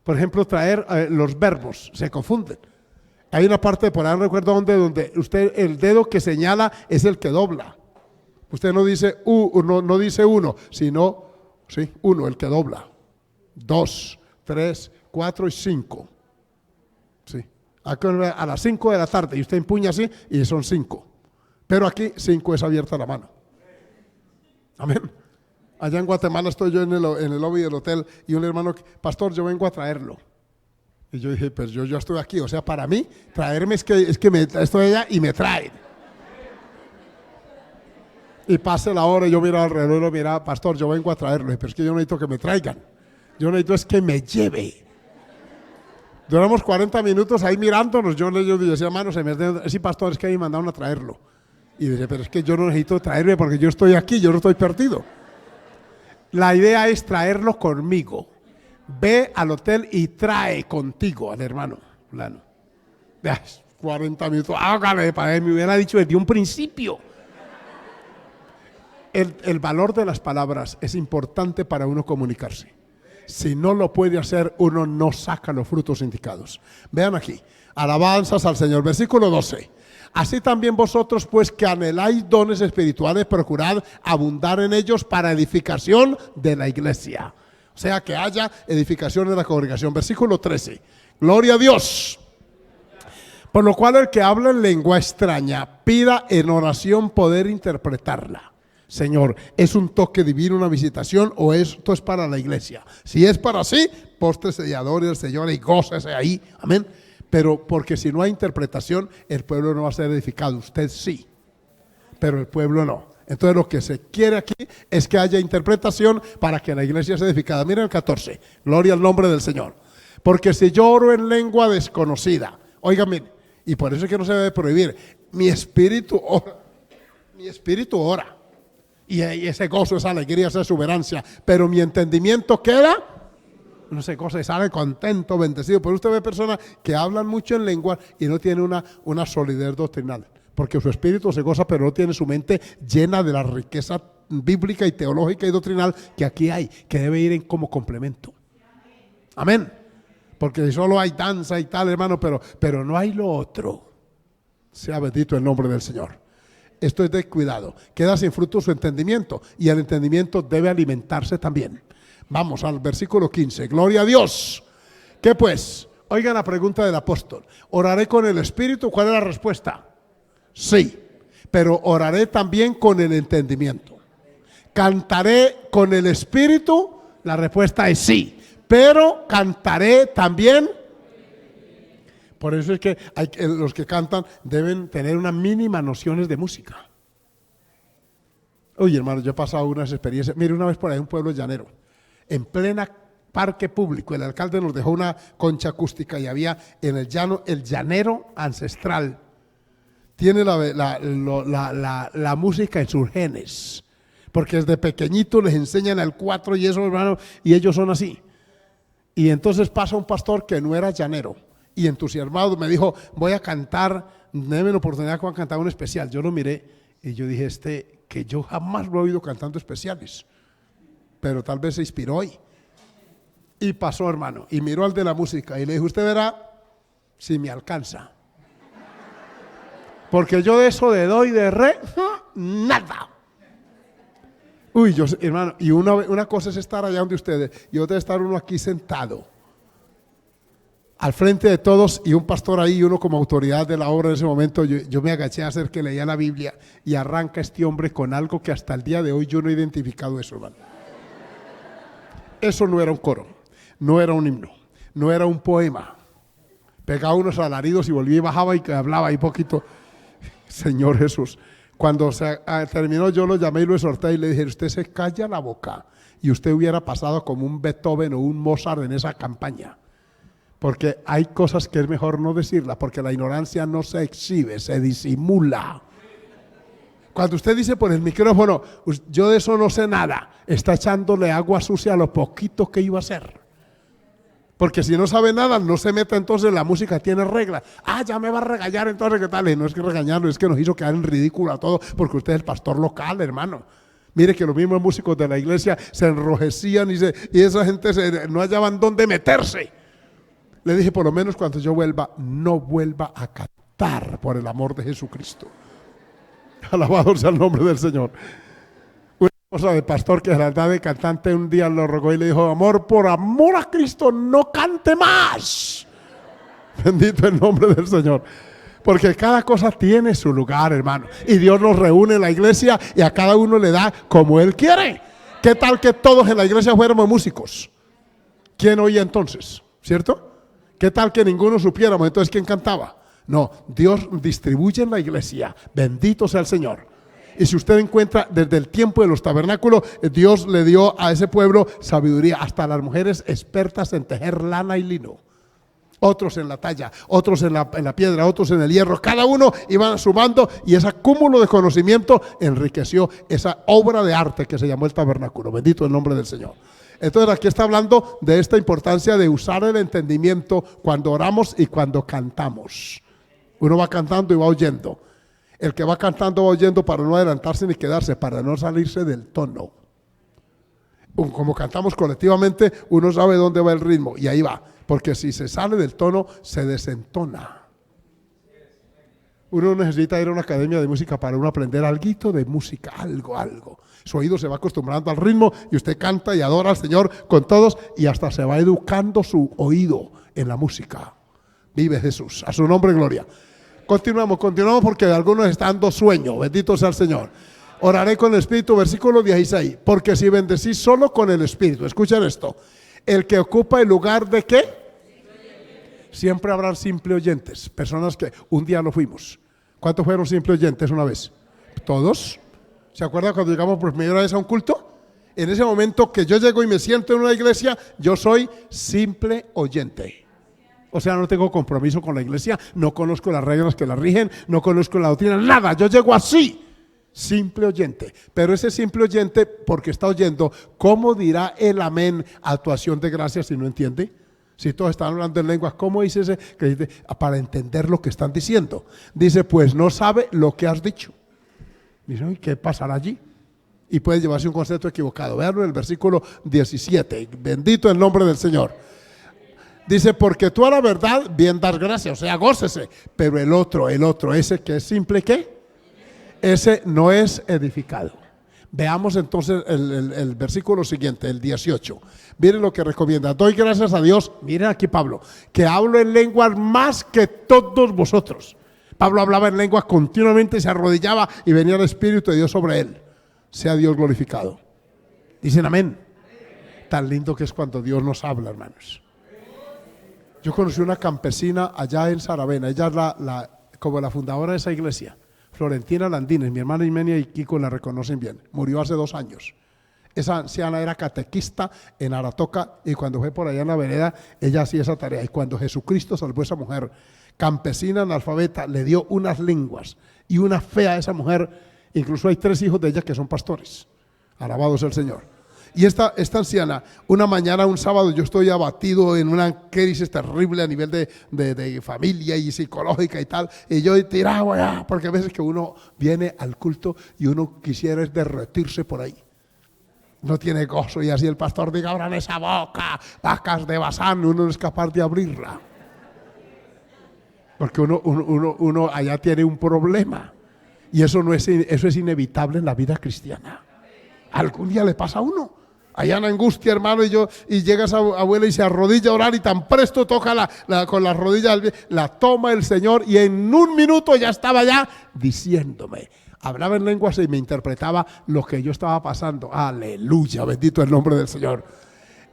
por ejemplo, traer los verbos, se confunden. Hay una parte, por ahí no recuerdo dónde, donde usted, el dedo que señala es el que dobla. Usted no dice no dice uno, sino, sí, uno, el que dobla. 2, 3, 4 y 5. Sí. Aquí a las 5 de la tarde y usted empuña así y son 5. Pero aquí 5 es abierta la mano. Amén. Allá en Guatemala estoy yo en el lobby del hotel y un hermano, pastor, yo vengo a traerlo. Y yo dije, pues yo estoy aquí, o sea, para mí, traerme es que estoy allá y me traen. Y pase la hora y yo miro alrededor y lo mira, pastor, yo vengo a traerlo, pero es que yo no necesito que me traigan. Yo necesito es que me lleve. Duramos 40 minutos ahí mirándonos. Yo decía, hermano, sí, pastor, es que me mandaron a traerlo. Y dice, pero es que yo no necesito traerme porque yo estoy aquí, yo no estoy perdido. La idea es traerlo conmigo. Ve al hotel y trae contigo al hermano fulano. 40 minutos, hágale, para me hubiera dicho desde un principio. El valor de las palabras es importante para uno comunicarse. Si no lo puede hacer, uno no saca los frutos indicados. Vean aquí, alabanzas al Señor, versículo 12. Así también vosotros, pues que anheláis dones espirituales, procurad abundar en ellos para edificación de la iglesia. O sea, que haya edificación en la congregación. Versículo 13, gloria a Dios. Por lo cual el que habla en lengua extraña, pida en oración poder interpretarla. Señor, ¿es un toque divino, una visitación o esto es para la iglesia? Si es para sí, póstrese y adore al Señor y gócese ahí, amén. Pero porque si no hay interpretación, el pueblo no va a ser edificado. Usted sí, pero el pueblo no. Entonces lo que se quiere aquí es que haya interpretación para que la iglesia sea edificada. Miren el 14, gloria al nombre del Señor. Porque si yo oro en lengua desconocida, óigame, y por eso es que no se debe prohibir, mi espíritu ora. Y ese gozo, esa alegría, esa exuberancia, pero mi entendimiento queda, no sé, cosa, y sale contento, bendecido. Pero usted ve personas que hablan mucho en lengua y no tienen una solidez doctrinal, porque su espíritu se goza, pero no tiene su mente llena de la riqueza bíblica y teológica y doctrinal que aquí hay, que debe ir como complemento. Amén. Porque si solo hay danza y tal, hermano, pero no hay lo otro. Sea bendito el nombre del Señor. Esto es de cuidado. Queda sin fruto su entendimiento y el entendimiento debe alimentarse también. Vamos al versículo 15. Gloria a Dios. ¿Qué pues? Oigan la pregunta del apóstol. ¿Oraré con el Espíritu? ¿Cuál es la respuesta? Sí, pero oraré también con el entendimiento. ¿Cantaré con el Espíritu? La respuesta es sí, pero cantaré también. Por eso es que los que cantan deben tener unas mínimas nociones de música. Oye, hermano, yo he pasado unas experiencias. Mire, una vez por ahí un pueblo llanero, en plena parque público, el alcalde nos dejó una concha acústica y había en el llano el llanero ancestral. Tiene la música en sus genes, porque desde pequeñito les enseñan el 4 y eso, hermano, y ellos son así. Y entonces pasa un pastor que no era llanero. Y entusiasmado me dijo, voy a cantar, déme la oportunidad de cantar un especial. Yo lo miré y yo dije, que yo jamás lo he oído cantando especiales, pero tal vez se inspiró hoy. Y pasó, hermano, y miró al de la música y le dijo, usted verá si me alcanza. Porque yo de eso de do y de re, nada. Uy, hermano, y una cosa es estar allá donde ustedes y otra es estar uno aquí sentado al frente de todos y un pastor ahí y uno como autoridad de la obra en ese momento. Yo me agaché a hacer que leía la Biblia y arranca este hombre con algo que hasta el día de hoy yo no he identificado eso, hermano. Eso no era un coro, no era un himno, no era un poema. Pegaba unos alaridos y volvía y bajaba y hablaba ahí poquito. Señor Jesús, Cuando terminó, yo lo llamé y lo exhorté y le dije, usted se calla la boca y usted hubiera pasado como un Beethoven o un Mozart en esa campaña. Porque hay cosas que es mejor no decirlas, porque la ignorancia no se exhibe, se disimula. Cuando usted dice por el micrófono, yo de eso no sé nada, está echándole agua sucia a lo poquito que iba a hacer. Porque si no sabe nada, no se meta, entonces la música tiene reglas. Ya me va a regañar, entonces ¿qué tal? Y no es que regañarlo, es que nos hizo quedar en ridículo a todos, porque usted es el pastor local, hermano. Mire que los mismos músicos de la iglesia se enrojecían y esa gente no hallaban dónde meterse. Le dije, por lo menos cuando yo vuelva, no vuelva a cantar por el amor de Jesucristo. Alabado sea el nombre del Señor. Una esposa de pastor que era de cantante un día lo rogó y le dijo, amor, por amor a Cristo, no cante más. Bendito el nombre del Señor. Porque cada cosa tiene su lugar, hermano. Y Dios nos reúne en la iglesia y a cada uno le da como Él quiere. ¿Qué tal que todos en la iglesia fuéramos músicos? ¿Quién oía entonces? ¿Cierto? ¿Qué tal que ninguno supiéramos? Entonces, ¿quién cantaba? No, Dios distribuye en la iglesia. Bendito sea el Señor. Y si usted encuentra desde el tiempo de los tabernáculos, Dios le dio a ese pueblo sabiduría. Hasta las mujeres expertas en tejer lana y lino. Otros en la talla, otros en la piedra, otros en el hierro. Cada uno iban sumando y ese cúmulo de conocimiento enriqueció esa obra de arte que se llamó el tabernáculo. Bendito el nombre del Señor. Entonces aquí está hablando de esta importancia de usar el entendimiento cuando oramos y cuando cantamos. Uno va cantando y va oyendo. El que va cantando va oyendo para no adelantarse ni quedarse, para no salirse del tono. Como cantamos colectivamente, uno sabe dónde va el ritmo y ahí va. Porque si se sale del tono, se desentona. Uno necesita ir a una academia de música para uno aprender algo de música, algo. Su oído se va acostumbrando al ritmo y usted canta y adora al Señor con todos y hasta se va educando su oído en la música. Vive Jesús, a su nombre gloria. Continuamos porque algunos están dando sueño. Bendito sea el Señor. Oraré con el Espíritu, versículo 16. Porque si bendecís solo con el Espíritu, escuchen esto. El que ocupa el lugar de ¿qué? Siempre habrá simple oyentes, personas que un día lo fuimos. ¿Cuántos fueron simple oyentes una vez? ¿Todos? ¿Se acuerdan cuando llegamos por primera vez a un culto? En ese momento que yo llego y me siento en una iglesia, yo soy simple oyente. O sea, no tengo compromiso con la iglesia, no conozco las reglas que la rigen, no conozco la doctrina, nada. Yo llego así, simple oyente. Pero ese simple oyente, porque está oyendo, ¿cómo dirá el amén a tu acción de gracias si no entiende? Si todos están hablando en lenguas, ¿cómo dice ese? Que dice, para entender lo que están diciendo. Dice, pues no sabe lo que has dicho. Dice, ¿qué pasará allí? Y puede llevarse un concepto equivocado. Veanlo en el versículo 17. Bendito el nombre del Señor. Dice, porque tú a la verdad bien das gracias, o sea, gócese. Pero el otro, ese que es simple, ¿qué? Ese no es edificado. Veamos entonces el versículo siguiente, el 18. Miren lo que recomienda. Doy gracias a Dios, miren aquí Pablo, que hablo en lenguas más que todos vosotros. Pablo hablaba en lenguas continuamente, se arrodillaba y venía el Espíritu de Dios sobre él. Sea Dios glorificado. Dicen amén. Tan lindo que es cuando Dios nos habla, hermanos. Yo conocí una campesina allá en Saravena. Ella es como la fundadora de esa iglesia. Florentina Landines, mi hermana Imenia y Kiko la reconocen bien. Murió hace 2 años. Esa anciana era catequista en Aratoca y cuando fue por allá en la vereda, ella hacía esa tarea. Y cuando Jesucristo salvó a esa mujer, campesina analfabeta, le dio unas lenguas y una fe a esa mujer. Incluso hay 3 hijos de ella que son pastores. Alabado sea el Señor. Y esta anciana, una mañana, un sábado, yo estoy abatido en una crisis terrible a nivel de familia y psicológica y tal, y yo tirado allá, porque a veces que uno viene al culto y uno quisiera es derretirse por ahí. No tiene gozo y así el pastor diga, abran esa boca, vacas de Basán, uno no es capaz de abrirla. Porque uno allá tiene un problema y eso es inevitable en la vida cristiana. Algún día le pasa a uno. Allá en angustia, hermano, y llega esa abuela y se arrodilla a orar y tan presto toca con las rodillas, la toma el Señor y en 1 minuto ya estaba ya diciéndome. Hablaba en lenguas y me interpretaba lo que yo estaba pasando. Aleluya, bendito el nombre del Señor.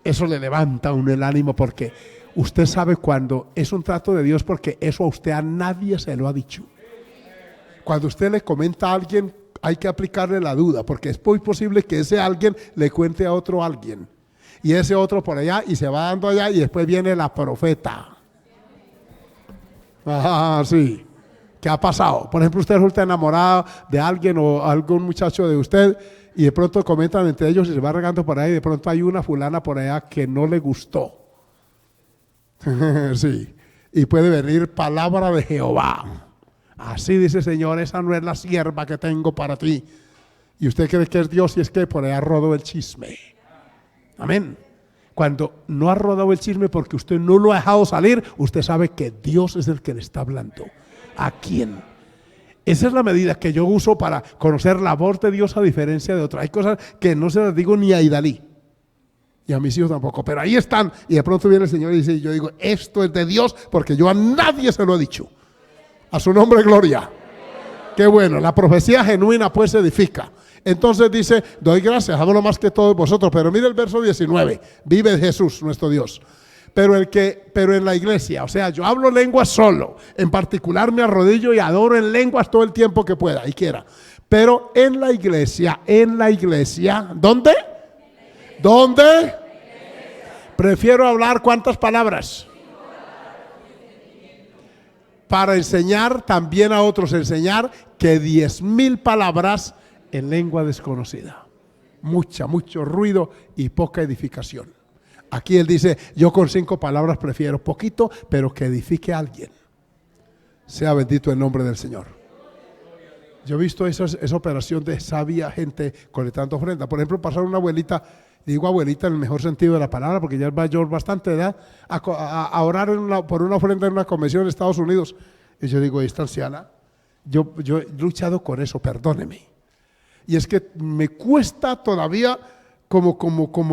Eso le levanta a uno el ánimo porque usted sabe cuando es un trato de Dios porque eso a usted a nadie se lo ha dicho. Cuando usted le comenta a alguien, hay que aplicarle la duda, porque es muy posible que ese alguien le cuente a otro alguien, y ese otro por allá, y se va dando allá, y después viene la profeta. Ajá, sí. ¿Qué ha pasado? Por ejemplo, usted resulta enamorado de alguien o algún muchacho de usted, y de pronto comentan entre ellos y se va regando por ahí, y de pronto hay una fulana por allá que no le gustó. Sí. Y puede venir palabra de Jehová. Así dice el Señor, esa no es la sierva que tengo para ti. Y usted cree que es Dios, y es que por allá rodó el chisme. Amén. Cuando no ha rodado el chisme porque usted no lo ha dejado salir, usted sabe que Dios es el que le está hablando. ¿A quién? Esa es la medida que yo uso para conocer la voz de Dios a diferencia de otra. Hay cosas que no se las digo ni a Idalí, y a mis hijos tampoco, pero ahí están, y de pronto viene el Señor y dice, yo digo, esto es de Dios, porque yo a nadie se lo he dicho. A su nombre, gloria. Qué bueno, la profecía genuina pues se edifica. Entonces dice, doy gracias, hablo más que todos vosotros, pero mire el verso 19, vive Jesús nuestro Dios. Pero en la iglesia, o sea, yo hablo lenguas solo, en particular me arrodillo y adoro en lenguas todo el tiempo que pueda y quiera. Pero en la iglesia, ¿dónde? ¿Dónde? Prefiero hablar ¿cuántas palabras? Para enseñar también a otros, enseñar que 10,000 palabras en lengua desconocida. Mucho ruido y poca edificación. Aquí él dice, yo con 5 palabras prefiero poquito, pero que edifique a alguien. Sea bendito el nombre del Señor. Yo he visto esa operación de sabia gente colectando ofrenda. Por ejemplo, pasar una abuelita, digo abuelita en el mejor sentido de la palabra, porque ya es mayor, bastante edad, a orar por una ofrenda en una convención en Estados Unidos. Y yo digo, esta anciana, yo he luchado con eso, perdóneme. Y es que me cuesta todavía como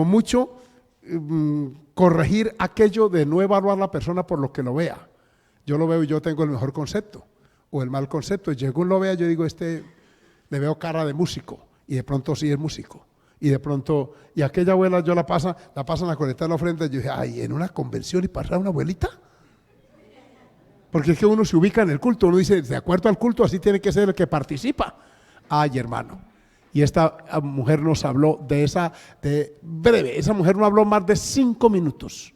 mucho corregir aquello de no evaluar a la persona por lo que lo vea. Yo lo veo y yo tengo el mejor concepto o el mal concepto, y según lo vea yo digo, le veo cara de músico, y de pronto sí es músico, y de pronto, y aquella abuela yo la pasan a colectar la ofrenda, y yo dije, ay, en una convención y pasar una abuelita, porque es que uno se ubica en el culto, uno dice, de acuerdo al culto así tiene que ser el que participa. Ay, hermano. Y esta mujer nos habló esa mujer no habló más de 5 minutos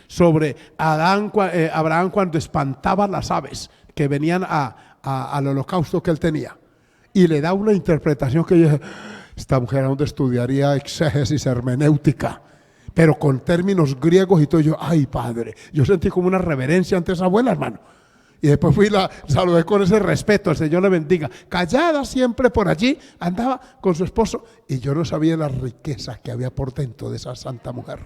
sobre Abraham cuando espantaba las aves que venían al holocausto que él tenía. Y le da una interpretación que yo dije, esta mujer aún estudiaría exégesis hermenéutica, pero con términos griegos y todo. Yo, ay padre, yo sentí como una reverencia ante esa abuela, hermano. Y después la saludé con ese respeto, el Señor le bendiga. Callada siempre por allí, andaba con su esposo, y yo no sabía la riqueza que había por dentro de esa santa mujer.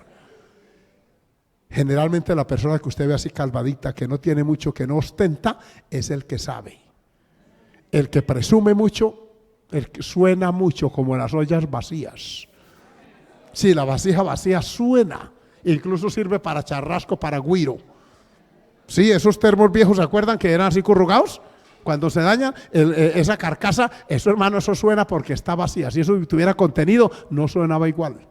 Generalmente la persona que usted ve así calvadita, que no tiene mucho, que no ostenta, es el que sabe. El que presume mucho, el que suena mucho como las ollas vacías. Sí, la vasija vacía suena, incluso sirve para charrasco, para guiro. Sí, esos termos viejos, ¿se acuerdan que eran así corrugados? Cuando se daña esa carcasa, eso hermano, eso suena porque está vacía. Si eso tuviera contenido, no sonaba igual.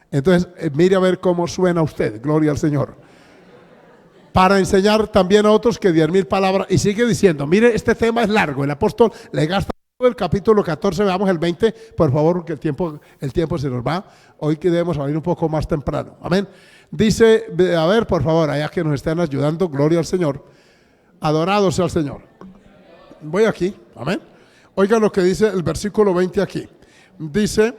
Entonces, mire a ver cómo suena usted, gloria al Señor. Para enseñar también a otros que 10,000 palabras, y sigue diciendo, mire, este tema es largo, el apóstol le gasta todo el capítulo 14, veamos el 20, por favor, porque el tiempo se nos va. Hoy que debemos salir un poco más temprano, amén. Dice, a ver, por favor, allá que nos estén ayudando, gloria al Señor, adorado sea el Señor. Voy aquí, amén. Oigan lo que dice el versículo 20 aquí. Dice,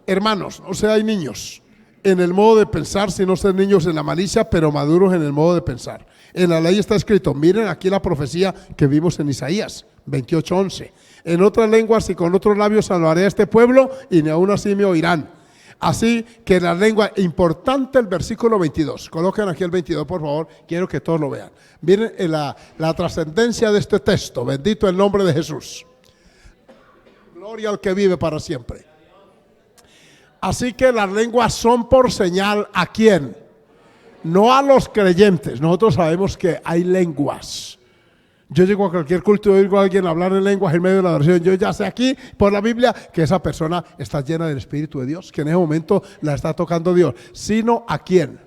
hermanos, no seáis niños en el modo de pensar, sino ser niños en la malicia, pero maduros en el modo de pensar. En la ley está escrito, miren aquí la profecía que vimos en Isaías 28:11. En otras lenguas y con otros labios hablaré a este pueblo, y ni aún así me oirán. Así que en la lengua, importante el versículo 22, coloquen aquí el 22 por favor, quiero que todos lo vean. Miren la trascendencia de este texto, bendito el nombre de Jesús. Gloria al que vive para siempre. Así que las lenguas son por señal, ¿a quién? No a los creyentes. Nosotros sabemos que hay lenguas. Yo llego a cualquier culto y oigo a alguien hablar en lenguas en medio de la oración. Yo ya sé aquí por la Biblia que esa persona está llena del Espíritu de Dios, que en ese momento la está tocando Dios. Sino ¿a quién?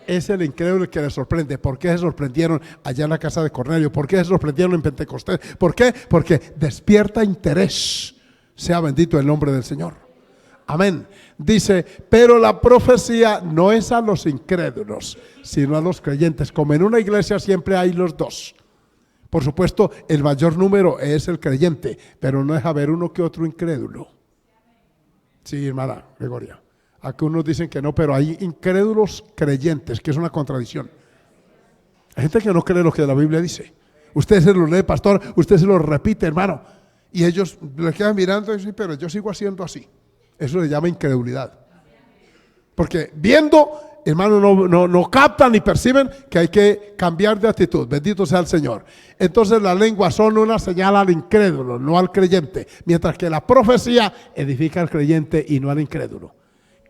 Es el incrédulo el que le sorprende. ¿Por qué se sorprendieron allá en la casa de Cornelio? ¿Por qué se sorprendieron en Pentecostés? ¿Por qué? Porque despierta interés. Sea bendito el nombre del Señor. Amén. Dice, pero la profecía no es a los incrédulos, sino a los creyentes. Como en una iglesia siempre hay los dos. Por supuesto, el mayor número es el creyente, pero no deja haber uno que otro incrédulo. Sí, hermana Gregoria. Aquí unos dicen que no, pero hay incrédulos creyentes, que es una contradicción. Hay gente que no cree lo que la Biblia dice. Usted se lo lee, pastor, usted se lo repite, hermano. Y ellos le quedan mirando y dicen, pero yo sigo haciendo así. Eso se llama incredulidad. Porque viendo, hermano, no captan ni perciben que hay que cambiar de actitud. Bendito sea el Señor. Entonces las lenguas son una señal al incrédulo, no al creyente. Mientras que la profecía edifica al creyente y no al incrédulo.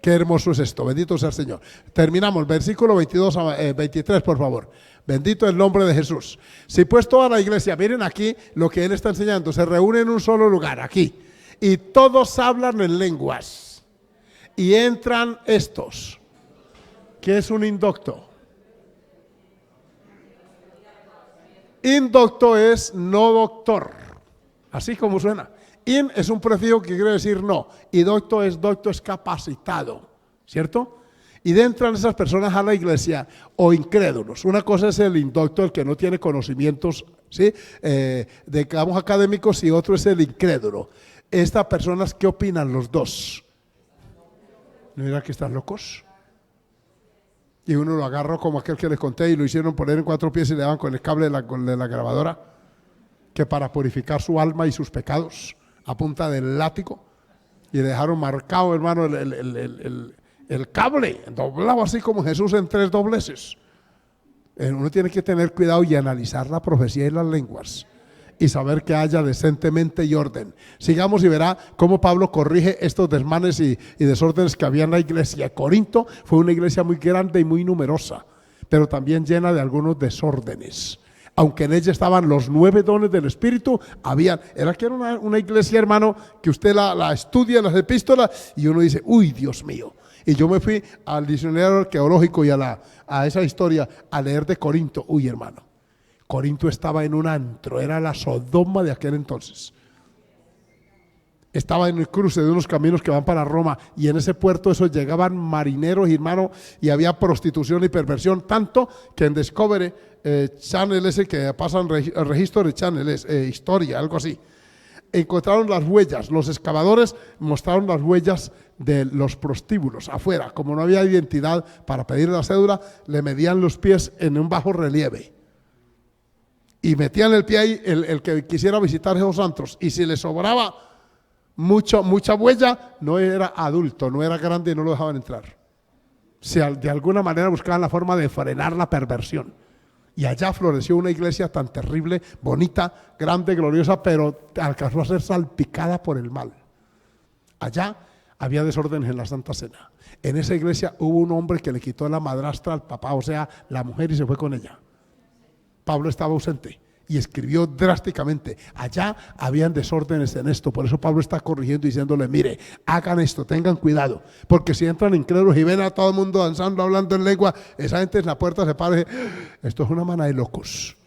Qué hermoso es esto, bendito sea el Señor. Terminamos, versículo 22 a 23, por favor. Bendito el nombre de Jesús. Si pues toda la iglesia, miren aquí lo que Él está enseñando, se reúne en un solo lugar, aquí. Y todos hablan en lenguas. Y entran estos. ¿Qué es un indocto? Indocto es no doctor, así como suena. In es un prefijo que quiere decir no, y docto es capacitado, ¿cierto? Y entran esas personas a la iglesia o incrédulos. Una cosa es el indocto, el que no tiene conocimientos, ¿sí? Digamos académicos, y otro es el incrédulo. Estas personas, ¿qué opinan los dos? ¿No era que están locos? Y uno lo agarró como aquel que les conté y lo hicieron poner en 4 pies y le daban con el cable de la grabadora, que para purificar su alma y sus pecados, a punta del látigo, y le dejaron marcado, hermano, el cable, doblado así como Jesús en 3 dobleces. Uno tiene que tener cuidado y analizar la profecía y las lenguas y saber que haya decentemente y orden. Sigamos y verá cómo Pablo corrige estos desmanes y desórdenes que había en la iglesia. Corinto fue una iglesia muy grande y muy numerosa, pero también llena de algunos desórdenes. Aunque en ella estaban los 9 dones del Espíritu, era que era una iglesia, hermano, que usted la estudia en las epístolas y uno dice, uy, Dios mío. Y yo me fui al diccionario arqueológico y a esa historia a leer de Corinto. Uy, hermano, Corinto estaba en un antro, era la Sodoma de aquel entonces. Estaba en el cruce de unos caminos que van para Roma, y en ese puerto esos llegaban marineros, hermano, y había prostitución y perversión, tanto que en Discovery Channel, ese que pasan el registro de Channel, historia, algo así, encontraron las huellas. Los excavadores mostraron las huellas de los prostíbulos afuera. Como no había identidad para pedir la cédula, le medían los pies en un bajo relieve y metían el pie ahí, el que quisiera visitar esos antros, y si le sobraba mucha huella, no era adulto, no era grande y no lo dejaban entrar. Si de alguna manera buscaban la forma de frenar la perversión. Y allá floreció una iglesia tan terrible, bonita, grande, gloriosa, pero alcanzó a ser salpicada por el mal. Allá había desórdenes en la Santa Cena. En esa iglesia hubo un hombre que le quitó la madrastra al papá, o sea, la mujer, y se fue con ella. Pablo estaba ausente y escribió drásticamente. Allá habían desórdenes en esto. Por eso Pablo está corrigiendo y diciéndole, mire, hagan esto, tengan cuidado, porque si entran incrédulos y ven a todo el mundo danzando, hablando en lengua, esa gente en la puerta se para y dice, esto es una manada de locos,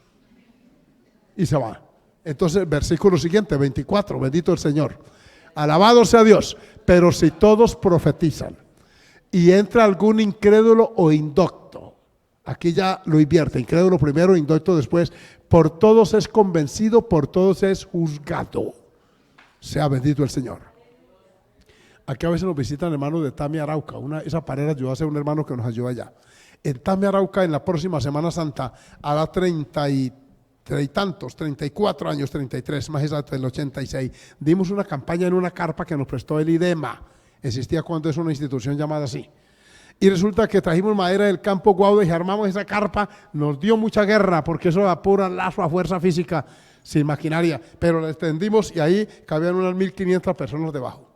y se va. Entonces, versículo siguiente, 24, bendito el Señor. Alabado sea Dios. Pero si todos profetizan y entra algún incrédulo o indocto, aquí ya lo invierte, incrédulo primero, indocto después, por todos es convencido, por todos es juzgado. Sea bendito el Señor. Aquí a veces nos visitan hermanos de Tami Arauca. Esa pareja ayudó a ser un hermano que nos ayuda allá. En Tami Arauca, en la próxima Semana Santa, hará 34 años, 33, más exacto, el 86. Dimos una campaña en una carpa que nos prestó el IDEMA. Existía cuando es una institución llamada así. Y resulta que trajimos madera del campo Guaude y armamos esa carpa. Nos dio mucha guerra porque eso da pura lazo a fuerza física sin maquinaria. Pero la extendimos y ahí cabían unas 1.500 personas debajo.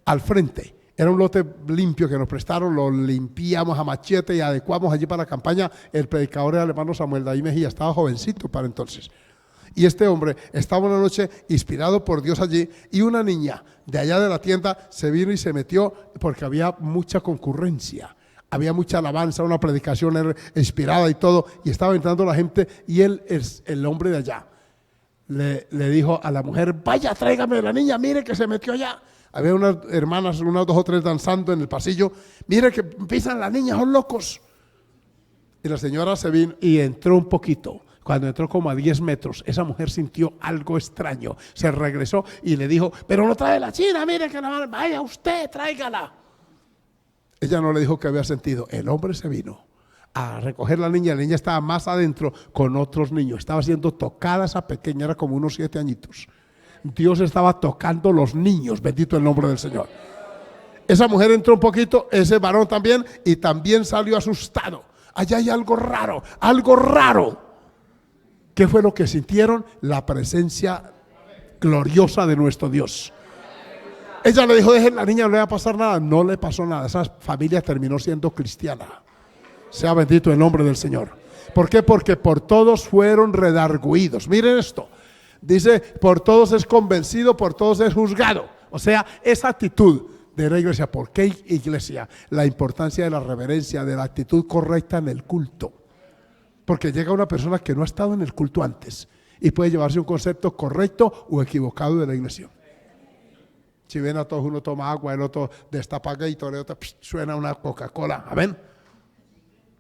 Al frente. Era un lote limpio que nos prestaron, lo limpiamos a machete y adecuamos allí para la campaña. El predicador era el hermano Samuel David Mejía, estaba jovencito para entonces. Y este hombre estaba una noche inspirado por Dios allí, y una niña de allá de la tienda se vino y se metió porque había mucha concurrencia. Había mucha alabanza, una predicación inspirada y todo, y estaba entrando la gente, y él es el hombre de allá. Le dijo a la mujer: vaya, tráigame a la niña, mire que se metió allá. Había unas hermanas, unas 2 o 3 danzando en el pasillo. Mire que pisan la niña, son locos. Y la señora se vino y entró un poquito. Cuando entró como a 10 metros, esa mujer sintió algo extraño. Se regresó y le dijo: pero no trae la china, mire que la vaya usted, tráigala. Ella no le dijo que había sentido. El hombre se vino a recoger la niña estaba más adentro con otros niños, estaba siendo tocada esa pequeña, era como unos 7 añitos. Dios estaba tocando los niños, bendito el nombre del Señor. Esa mujer entró un poquito, ese varón también, y también salió asustado. Allá hay algo raro, algo raro. ¿Qué fue lo que sintieron? La presencia gloriosa de nuestro Dios. Ella le dijo: dejen la niña, no le va a pasar nada. No le pasó nada, esa familia terminó siendo cristiana. Sea bendito el nombre del Señor. ¿Por qué? Porque por todos fueron redarguidos. Miren esto, dice: por todos es convencido, por todos es juzgado. O sea, esa actitud de la iglesia. ¿Por qué iglesia? La importancia de la reverencia, de la actitud correcta en el culto. Porque llega una persona que no ha estado en el culto antes y puede llevarse un concepto correcto o equivocado de la iglesia. Si ven a todos, uno toma agua, el otro destapa Gatorade, el otro suena una Coca-Cola, amén.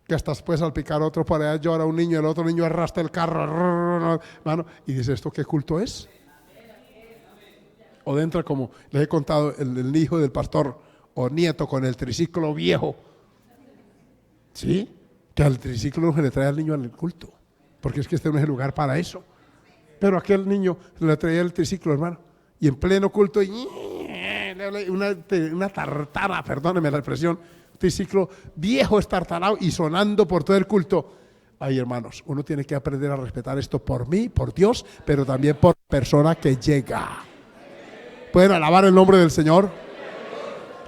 Que hasta después al picar otro por allá llora un niño, el otro niño arrastra el carro, mano, y dice: ¿esto qué culto es? O dentro, como les he contado, el hijo del pastor o nieto con el triciclo viejo, ¿sí? Que al triciclo no se le trae al niño al culto, porque es que este no es el lugar para eso. Pero aquel niño le traía el triciclo, hermano, y en pleno culto, y una tartara, perdóneme la expresión, triciclo viejo estartalado y sonando por todo el culto. Ay, hermanos, uno tiene que aprender a respetar esto por mí, por Dios, pero también por persona que llega. ¿Pueden alabar el nombre del Señor?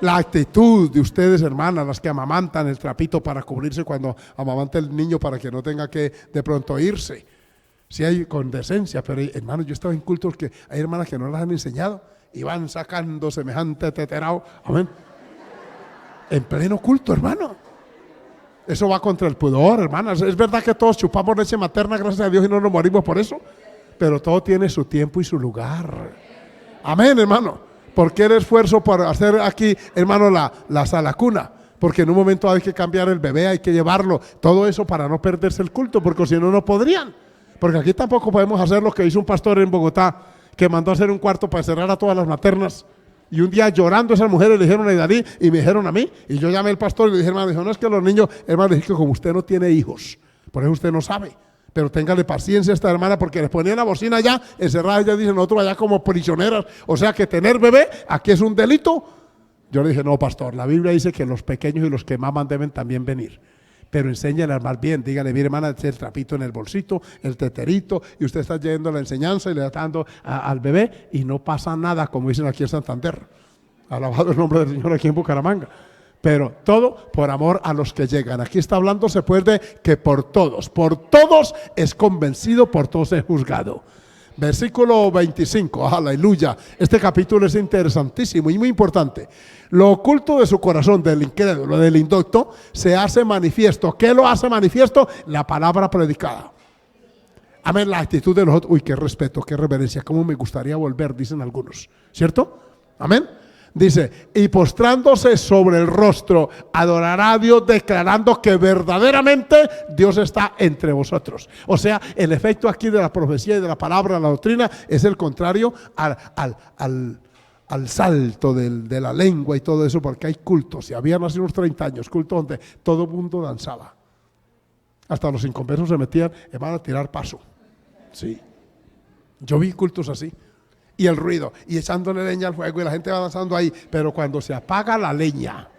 La actitud de ustedes, hermanas, las que amamantan el trapito para cubrirse cuando amamanta el niño para que no tenga que de pronto irse. Sí hay con decencia, pero hermanos, yo estaba en cultos que hay hermanas que no las han enseñado y van sacando semejante teterao, amén, en pleno culto, hermano. Eso va contra el pudor, hermanas. Es verdad que todos chupamos leche materna, gracias a Dios, y no nos morimos por eso, pero todo tiene su tiempo y su lugar. Amén, hermano. ¿Por qué el esfuerzo por hacer aquí, hermano, la sala cuna? Porque en un momento hay que cambiar el bebé, hay que llevarlo, todo eso para no perderse el culto, porque si no, no podrían. Porque aquí tampoco podemos hacer lo que hizo un pastor en Bogotá, que mandó a hacer un cuarto para encerrar a todas las maternas. Y un día llorando esas mujeres le dijeron a David y me dijeron a mí, y yo llamé al pastor y le dije: hermano, dijo: no, es que los niños, hermano, le dije que como usted no tiene hijos, por eso usted no sabe. Pero téngale paciencia a esta hermana, porque les ponían la bocina allá, encerrada. Ella dice: nosotros allá como prisioneras, o sea que tener bebé aquí es un delito. Yo le dije: no, pastor, la Biblia dice que los pequeños y los que maman deben también venir. Pero enséñale más bien, dígale: mire, hermana, el trapito en el bolsito, el teterito, y usted está yendo a la enseñanza y le está dando al bebé y no pasa nada, como dicen aquí en Santander. Alabado el nombre del Señor aquí en Bucaramanga. Pero todo por amor a los que llegan. Aquí está hablando, se puede, que por todos es convencido, por todos es juzgado. Versículo 25, aleluya. Este capítulo es interesantísimo y muy importante. Lo oculto de su corazón, del incrédulo, del indocto, se hace manifiesto. ¿Qué lo hace manifiesto? La palabra predicada. Amén, la actitud de los otros. Uy, qué respeto, qué reverencia, cómo me gustaría volver, dicen algunos. ¿Cierto? Amén. Dice: y postrándose sobre el rostro, adorará a Dios, declarando que verdaderamente Dios está entre vosotros. O sea, el efecto aquí de la profecía y de la palabra, de la doctrina, es el contrario al salto de la lengua y todo eso, porque hay cultos, y habían hace unos 30 años, cultos donde todo el mundo danzaba. Hasta los inconversos se metían, hermano, a tirar paso. Sí. Yo vi cultos así. Y el ruido, y echándole leña al fuego, y la gente va danzando ahí. Pero cuando se apaga la leña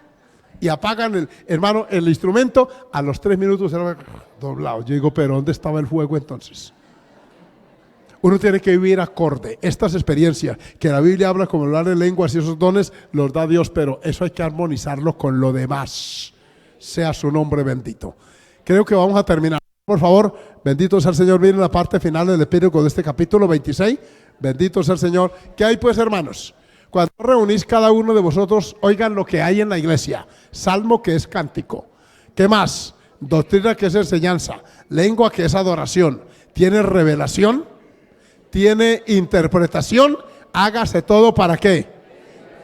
y apagan el instrumento, a los 3 minutos era doblado. Yo digo: pero ¿dónde estaba el fuego entonces? Uno tiene que vivir acorde. Estas experiencias que la Biblia habla, como hablar de lenguas y esos dones, los da Dios, pero eso hay que armonizarlo con lo demás. Sea su nombre bendito. Creo que vamos a terminar. Por favor, bendito sea el Señor. Miren la parte final del epílogo de este capítulo 26. Bendito sea el Señor. ¿Qué hay pues, hermanos? Cuando reunís cada uno de vosotros, oigan lo que hay en la iglesia. Salmo, que es cántico. ¿Qué más? Doctrina, que es enseñanza. Lengua, que es adoración. Tiene revelación, tiene interpretación. Hágase todo, ¿para qué?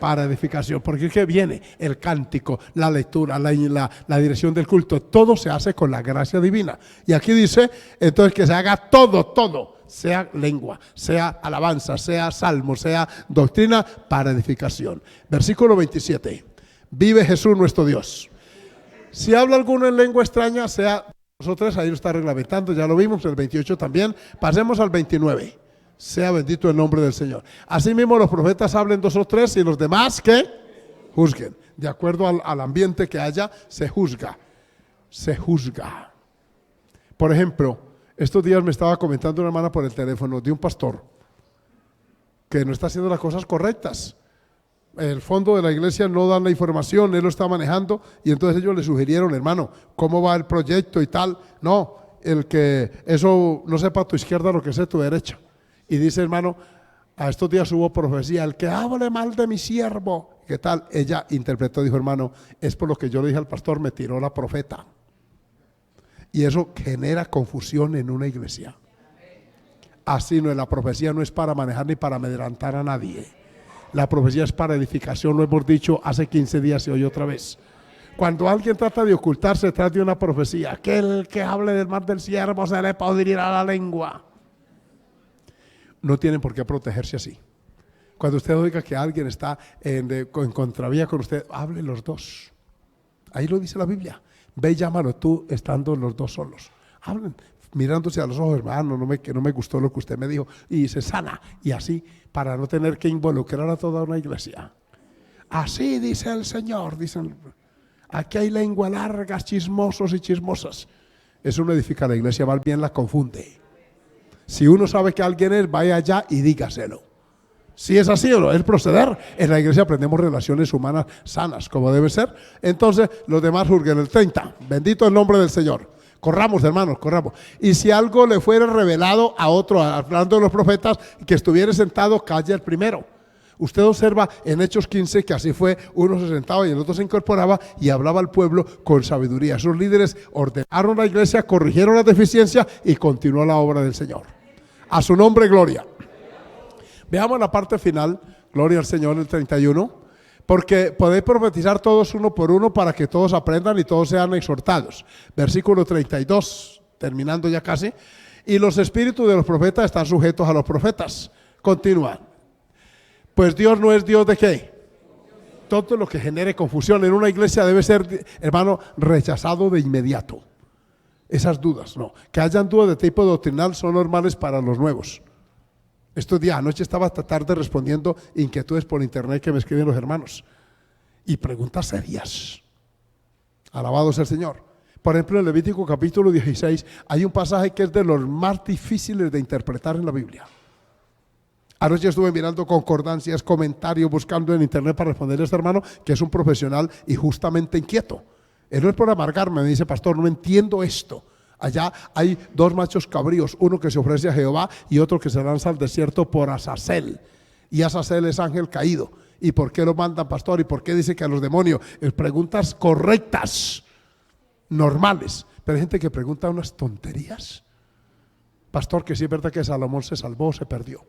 Para edificación, porque es que viene el cántico, la lectura, la dirección del culto, todo se hace con la gracia divina. Y aquí dice, entonces, que se haga todo, sea lengua, sea alabanza, sea salmo, sea doctrina, para edificación. Versículo 27, vive Jesús nuestro Dios. Si habla alguno en lengua extraña, sea nosotros, ahí lo está reglamentando, ya lo vimos, el 28 también. Pasemos al 29. Sea bendito el nombre del Señor. Asimismo, los profetas hablen 2 o 3 y los demás, ¿qué? Juzguen. De acuerdo al ambiente que haya, se juzga. Se juzga. Por ejemplo, estos días me estaba comentando una hermana por el teléfono de un pastor que no está haciendo las cosas correctas. El fondo de la iglesia no dan la información, él lo está manejando, y entonces ellos le sugirieron, hermano, ¿cómo va el proyecto y tal? No, el que eso no sepa a tu izquierda lo que sé tu derecha. Y dice, hermano, a estos días hubo profecía, el que hable mal de mi siervo, ¿qué tal? Ella interpretó, dijo, hermano, es por lo que yo le dije al pastor, me tiró la profeta. Y eso genera confusión en una iglesia. Así no es, la profecía no es para manejar ni para amedrentar a nadie. La profecía es para edificación, lo hemos dicho hace 15 días y hoy otra vez. Cuando alguien trata de ocultarse detrás de una profecía, que el que hable del mal del siervo se le podrirá la lengua. No tienen por qué protegerse así. Cuando usted oiga que alguien está en contravía con usted, hable los dos. Ahí lo dice la Biblia. Ve y llámalo tú estando los dos solos. Hablen mirándose a los ojos, hermano, que no me gustó lo que usted me dijo. Y se sana. Y así, para no tener que involucrar a toda una iglesia. Así dice el Señor. Dicen, aquí hay lengua largas, chismosos y chismosas. Eso no edifica la iglesia, más bien la confunde. Si uno sabe que alguien es, vaya allá y dígaselo. Si es así o no, es proceder. En la iglesia aprendemos relaciones humanas sanas, como debe ser. Entonces, los demás juzguen. El 30. Bendito el nombre del Señor. Corramos, hermanos, corramos. Y si algo le fuera revelado a otro, hablando de los profetas, que estuviera sentado, calle el primero. Usted observa en Hechos 15 que así fue, uno se sentaba y el otro se incorporaba y hablaba al pueblo con sabiduría. Esos líderes ordenaron la iglesia, corrigieron las deficiencias y continuó la obra del Señor. A su nombre, gloria. Veamos la parte final, gloria al Señor, el 31, porque podéis profetizar todos uno por uno para que todos aprendan y todos sean exhortados. Versículo 32, terminando ya casi. Y los espíritus de los profetas están sujetos a los profetas. Continúa. Pues Dios no es Dios de ¿qué? Todo lo que genere confusión en una iglesia debe ser, hermano, rechazado de inmediato. Esas dudas, no. Que hayan dudas de tipo doctrinal son normales para los nuevos. Estos días, anoche estaba hasta tarde respondiendo inquietudes por internet que me escriben los hermanos. Y preguntas serias. Alabado sea el Señor. Por ejemplo, en Levítico capítulo 16 hay un pasaje que es de los más difíciles de interpretar en la Biblia. Anoche estuve mirando concordancias, comentarios, buscando en internet para responderle a este hermano que es un profesional y justamente inquieto. Él no es por amargarme, me dice, pastor, no entiendo esto. Allá hay 2 machos cabríos, uno que se ofrece a Jehová y otro que se lanza al desierto por Azazel. Y Azazel es ángel caído. ¿Y por qué lo mandan, pastor? ¿Y por qué dice que a los demonios? Preguntas correctas, normales. Pero hay gente que pregunta unas tonterías. Pastor, que sí es verdad que Salomón se salvó, se perdió.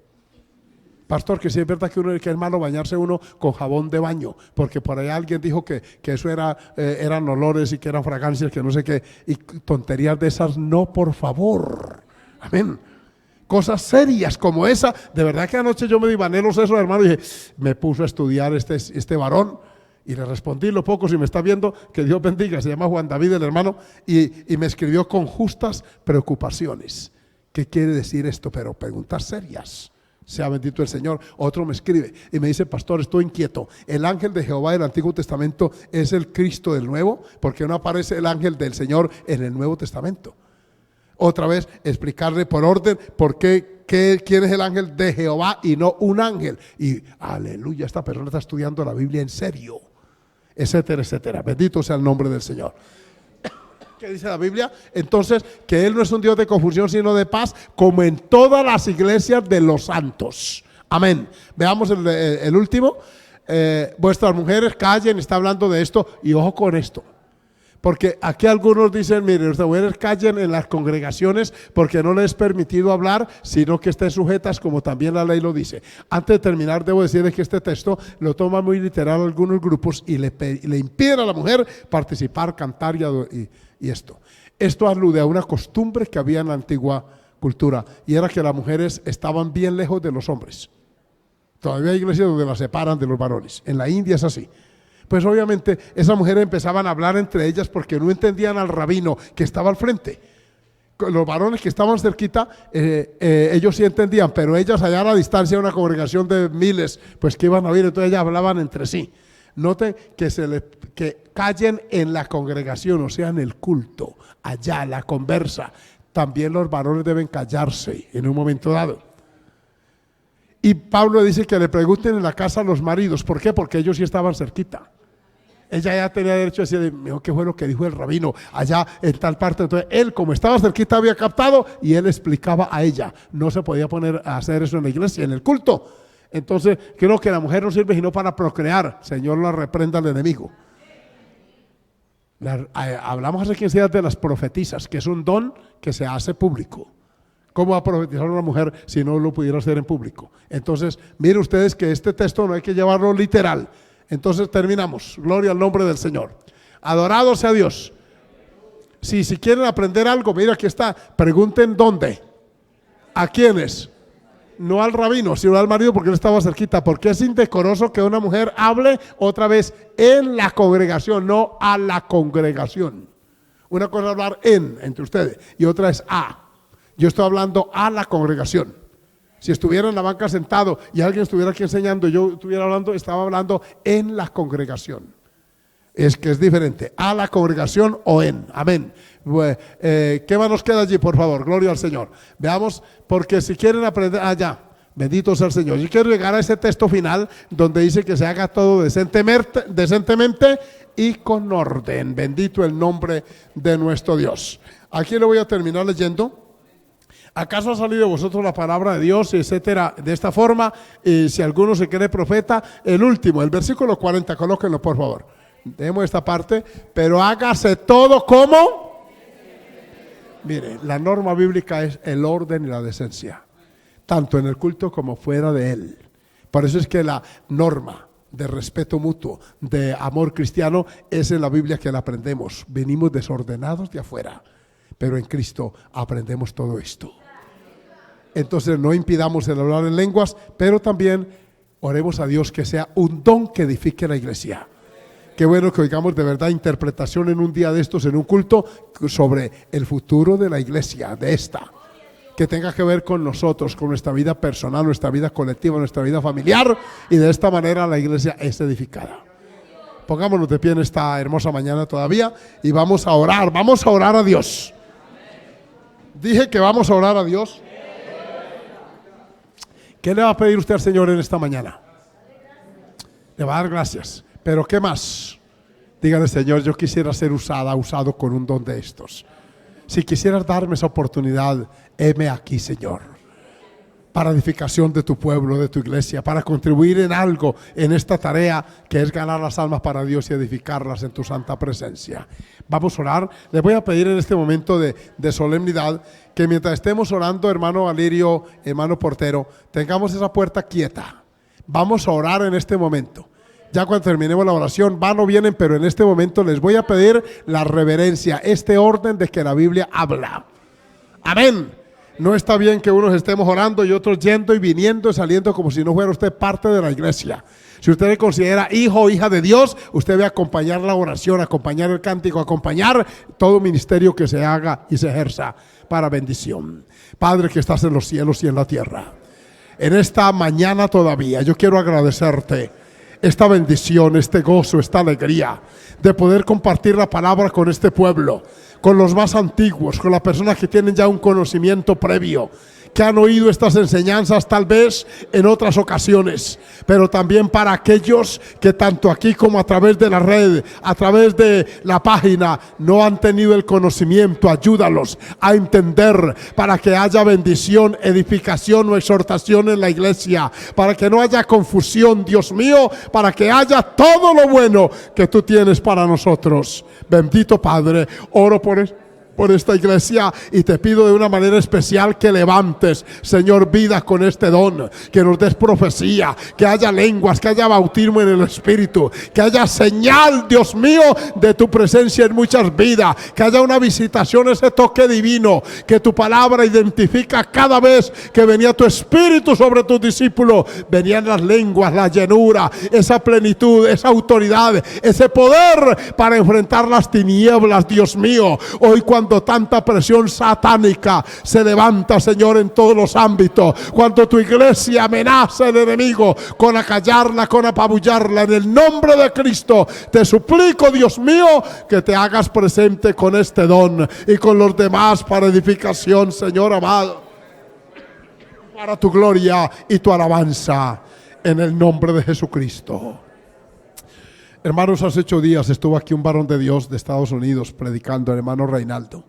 Pastor, que sí es verdad que es malo bañarse uno con jabón de baño, porque por ahí alguien dijo que eso eran olores y que eran fragancias, que no sé qué, y tonterías de esas, no, por favor. Amén. Cosas serias como esa. De verdad que anoche yo me divané los sesos, hermano, y dije, me puso a estudiar este varón, y le respondí lo poco, si me está viendo, que Dios bendiga, se llama Juan David el hermano, y me escribió con justas preocupaciones. ¿Qué quiere decir esto? Pero preguntas serias. Sea bendito el Señor. Otro me escribe y me dice, pastor, estoy inquieto. ¿El ángel de Jehová del Antiguo Testamento es el Cristo del Nuevo? ¿Por qué no aparece el ángel del Señor en el Nuevo Testamento? Otra vez, explicarle por orden por quién es el ángel de Jehová y no un ángel. Y aleluya, esta persona está estudiando la Biblia en serio, etcétera, etcétera. Bendito sea el nombre del Señor. ¿Qué dice la Biblia? Entonces, que Él no es un Dios de confusión, sino de paz, como en todas las iglesias de los santos. Amén. Veamos el último. Vuestras mujeres callen, está hablando de esto, y ojo con esto. Porque aquí algunos dicen, miren, las mujeres callen en las congregaciones porque no les es permitido hablar, sino que estén sujetas como también la ley lo dice. Antes de terminar, debo decirles que este texto lo toman muy literal algunos grupos y le impiden a la mujer participar, cantar y esto. Esto alude a una costumbre que había en la antigua cultura, y era que las mujeres estaban bien lejos de los hombres. Todavía hay iglesias donde las separan de los varones. En la India es así. Pues obviamente esas mujeres empezaban a hablar entre ellas porque no entendían al rabino que estaba al frente. Los varones que estaban cerquita, ellos sí entendían, pero ellas allá a la distancia, una congregación de miles, pues que iban a oír, entonces ellas hablaban entre sí. Noten que callen en la congregación, o sea, en el culto, allá, la conversa. También los varones deben callarse en un momento dado. Y Pablo dice que le pregunten en la casa a los maridos. ¿Por qué? Porque ellos sí estaban cerquita. Ella ya tenía derecho a decir, ¿qué fue lo que dijo el rabino allá en tal parte? Entonces él, como estaba cerquita, había captado y él explicaba a ella. No se podía poner a hacer eso en la iglesia, en el culto. Entonces creo que la mujer no sirve sino para procrear. Señor, la reprenda al enemigo. Hablamos hace 15 días de las profetisas, que es un don que se hace público. ¿Cómo va a profetizar una mujer si no lo pudiera hacer en público? Entonces, miren ustedes que este texto no hay que llevarlo literal. Entonces terminamos. Gloria al nombre del Señor. Adorado sea Dios. Si quieren aprender algo, mira aquí está. Pregunten dónde. ¿A quiénes? No al rabino, sino al marido, porque él estaba cerquita. Porque es indecoroso que una mujer hable otra vez en la congregación, no a la congregación. Una cosa es hablar entre ustedes y otra es a. Yo estoy hablando a la congregación. Si estuviera en la banca sentado y alguien estuviera aquí enseñando y yo estuviera hablando, estaba hablando en la congregación. Es que es diferente, a la congregación o en. Amén. ¿Qué más nos queda allí, por favor? Gloria al Señor. Veamos, porque si quieren aprender allá, bendito sea el Señor. Yo quiero llegar a ese texto final donde dice que se haga todo decentemente y con orden. Bendito el nombre de nuestro Dios. Aquí le voy a terminar leyendo. ¿Acaso ha salido de vosotros la palabra de Dios, etcétera, de esta forma? Y si alguno se cree profeta, el último, el versículo 40, colóquenlo por favor. Dejemos esta parte, pero hágase todo como. Mire, la norma bíblica es el orden y la decencia, tanto en el culto como fuera de él. Por eso es que la norma de respeto mutuo, de amor cristiano, es en la Biblia que la aprendemos. Venimos desordenados de afuera, pero en Cristo aprendemos todo esto. Entonces no impidamos el hablar en lenguas, pero también oremos a Dios que sea un don que edifique la iglesia. Qué bueno que oigamos de verdad interpretación en un día de estos, en un culto, sobre el futuro de la iglesia, de esta, que tenga que ver con nosotros, con nuestra vida personal, nuestra vida colectiva, nuestra vida familiar, y de esta manera la iglesia es edificada. Pongámonos de pie en esta hermosa mañana todavía y vamos a orar a Dios. Dije que vamos a orar a Dios. ¿Qué le va a pedir usted al Señor en esta mañana? Le va a dar gracias. Pero ¿qué más? Dígale, Señor, yo quisiera ser usado con un don de estos. Si quisieras darme esa oportunidad, heme aquí, Señor, para edificación de tu pueblo, de tu iglesia, para contribuir en algo en esta tarea que es ganar las almas para Dios y edificarlas en tu santa presencia. Vamos a orar. Les voy a pedir en este momento de solemnidad que mientras estemos orando, hermano Valerio, hermano portero, tengamos esa puerta quieta. Vamos a orar en este momento. Ya cuando terminemos la oración, van o vienen, pero en este momento les voy a pedir la reverencia, este orden de que la Biblia habla. Amén. No está bien que unos estemos orando y otros yendo y viniendo y saliendo como si no fuera usted parte de la iglesia. Si usted se considera hijo o hija de Dios, usted debe acompañar la oración, acompañar el cántico, acompañar todo ministerio que se haga y se ejerza para bendición. Padre que estás en los cielos y en la tierra, en esta mañana todavía yo quiero agradecerte esta bendición, este gozo, esta alegría de poder compartir la palabra con este pueblo, con los más antiguos, con las personas que tienen ya un conocimiento previo, que han oído estas enseñanzas tal vez en otras ocasiones, pero también para aquellos que tanto aquí como a través de la red, a través de la página, no han tenido el conocimiento. Ayúdalos a entender para que haya bendición, edificación o exhortación en la iglesia, para que no haya confusión, Dios mío, para que haya todo lo bueno que tú tienes para nosotros. Bendito Padre, oro por esta iglesia y te pido de una manera especial que levantes, Señor, vidas con este don, que nos des profecía, que haya lenguas, que haya bautismo en el Espíritu, que haya señal, Dios mío, de tu presencia en muchas vidas, que haya una visitación, ese toque divino, que tu palabra identifica cada vez que venía tu Espíritu sobre tus discípulos, venían las lenguas, la llenura, esa plenitud, esa autoridad, ese poder para enfrentar las tinieblas, Dios mío. Hoy cuando tanta presión satánica se levanta, Señor, en todos los ámbitos, cuando tu iglesia amenaza al enemigo con acallarla, con apabullarla, en el nombre de Cristo te suplico, Dios mío, que te hagas presente con este don y con los demás para edificación, Señor amado, para tu gloria y tu alabanza, en el nombre de Jesucristo. Hermanos, hace 8 días estuvo aquí un varón de Dios de Estados Unidos predicando, el hermano Reinaldo.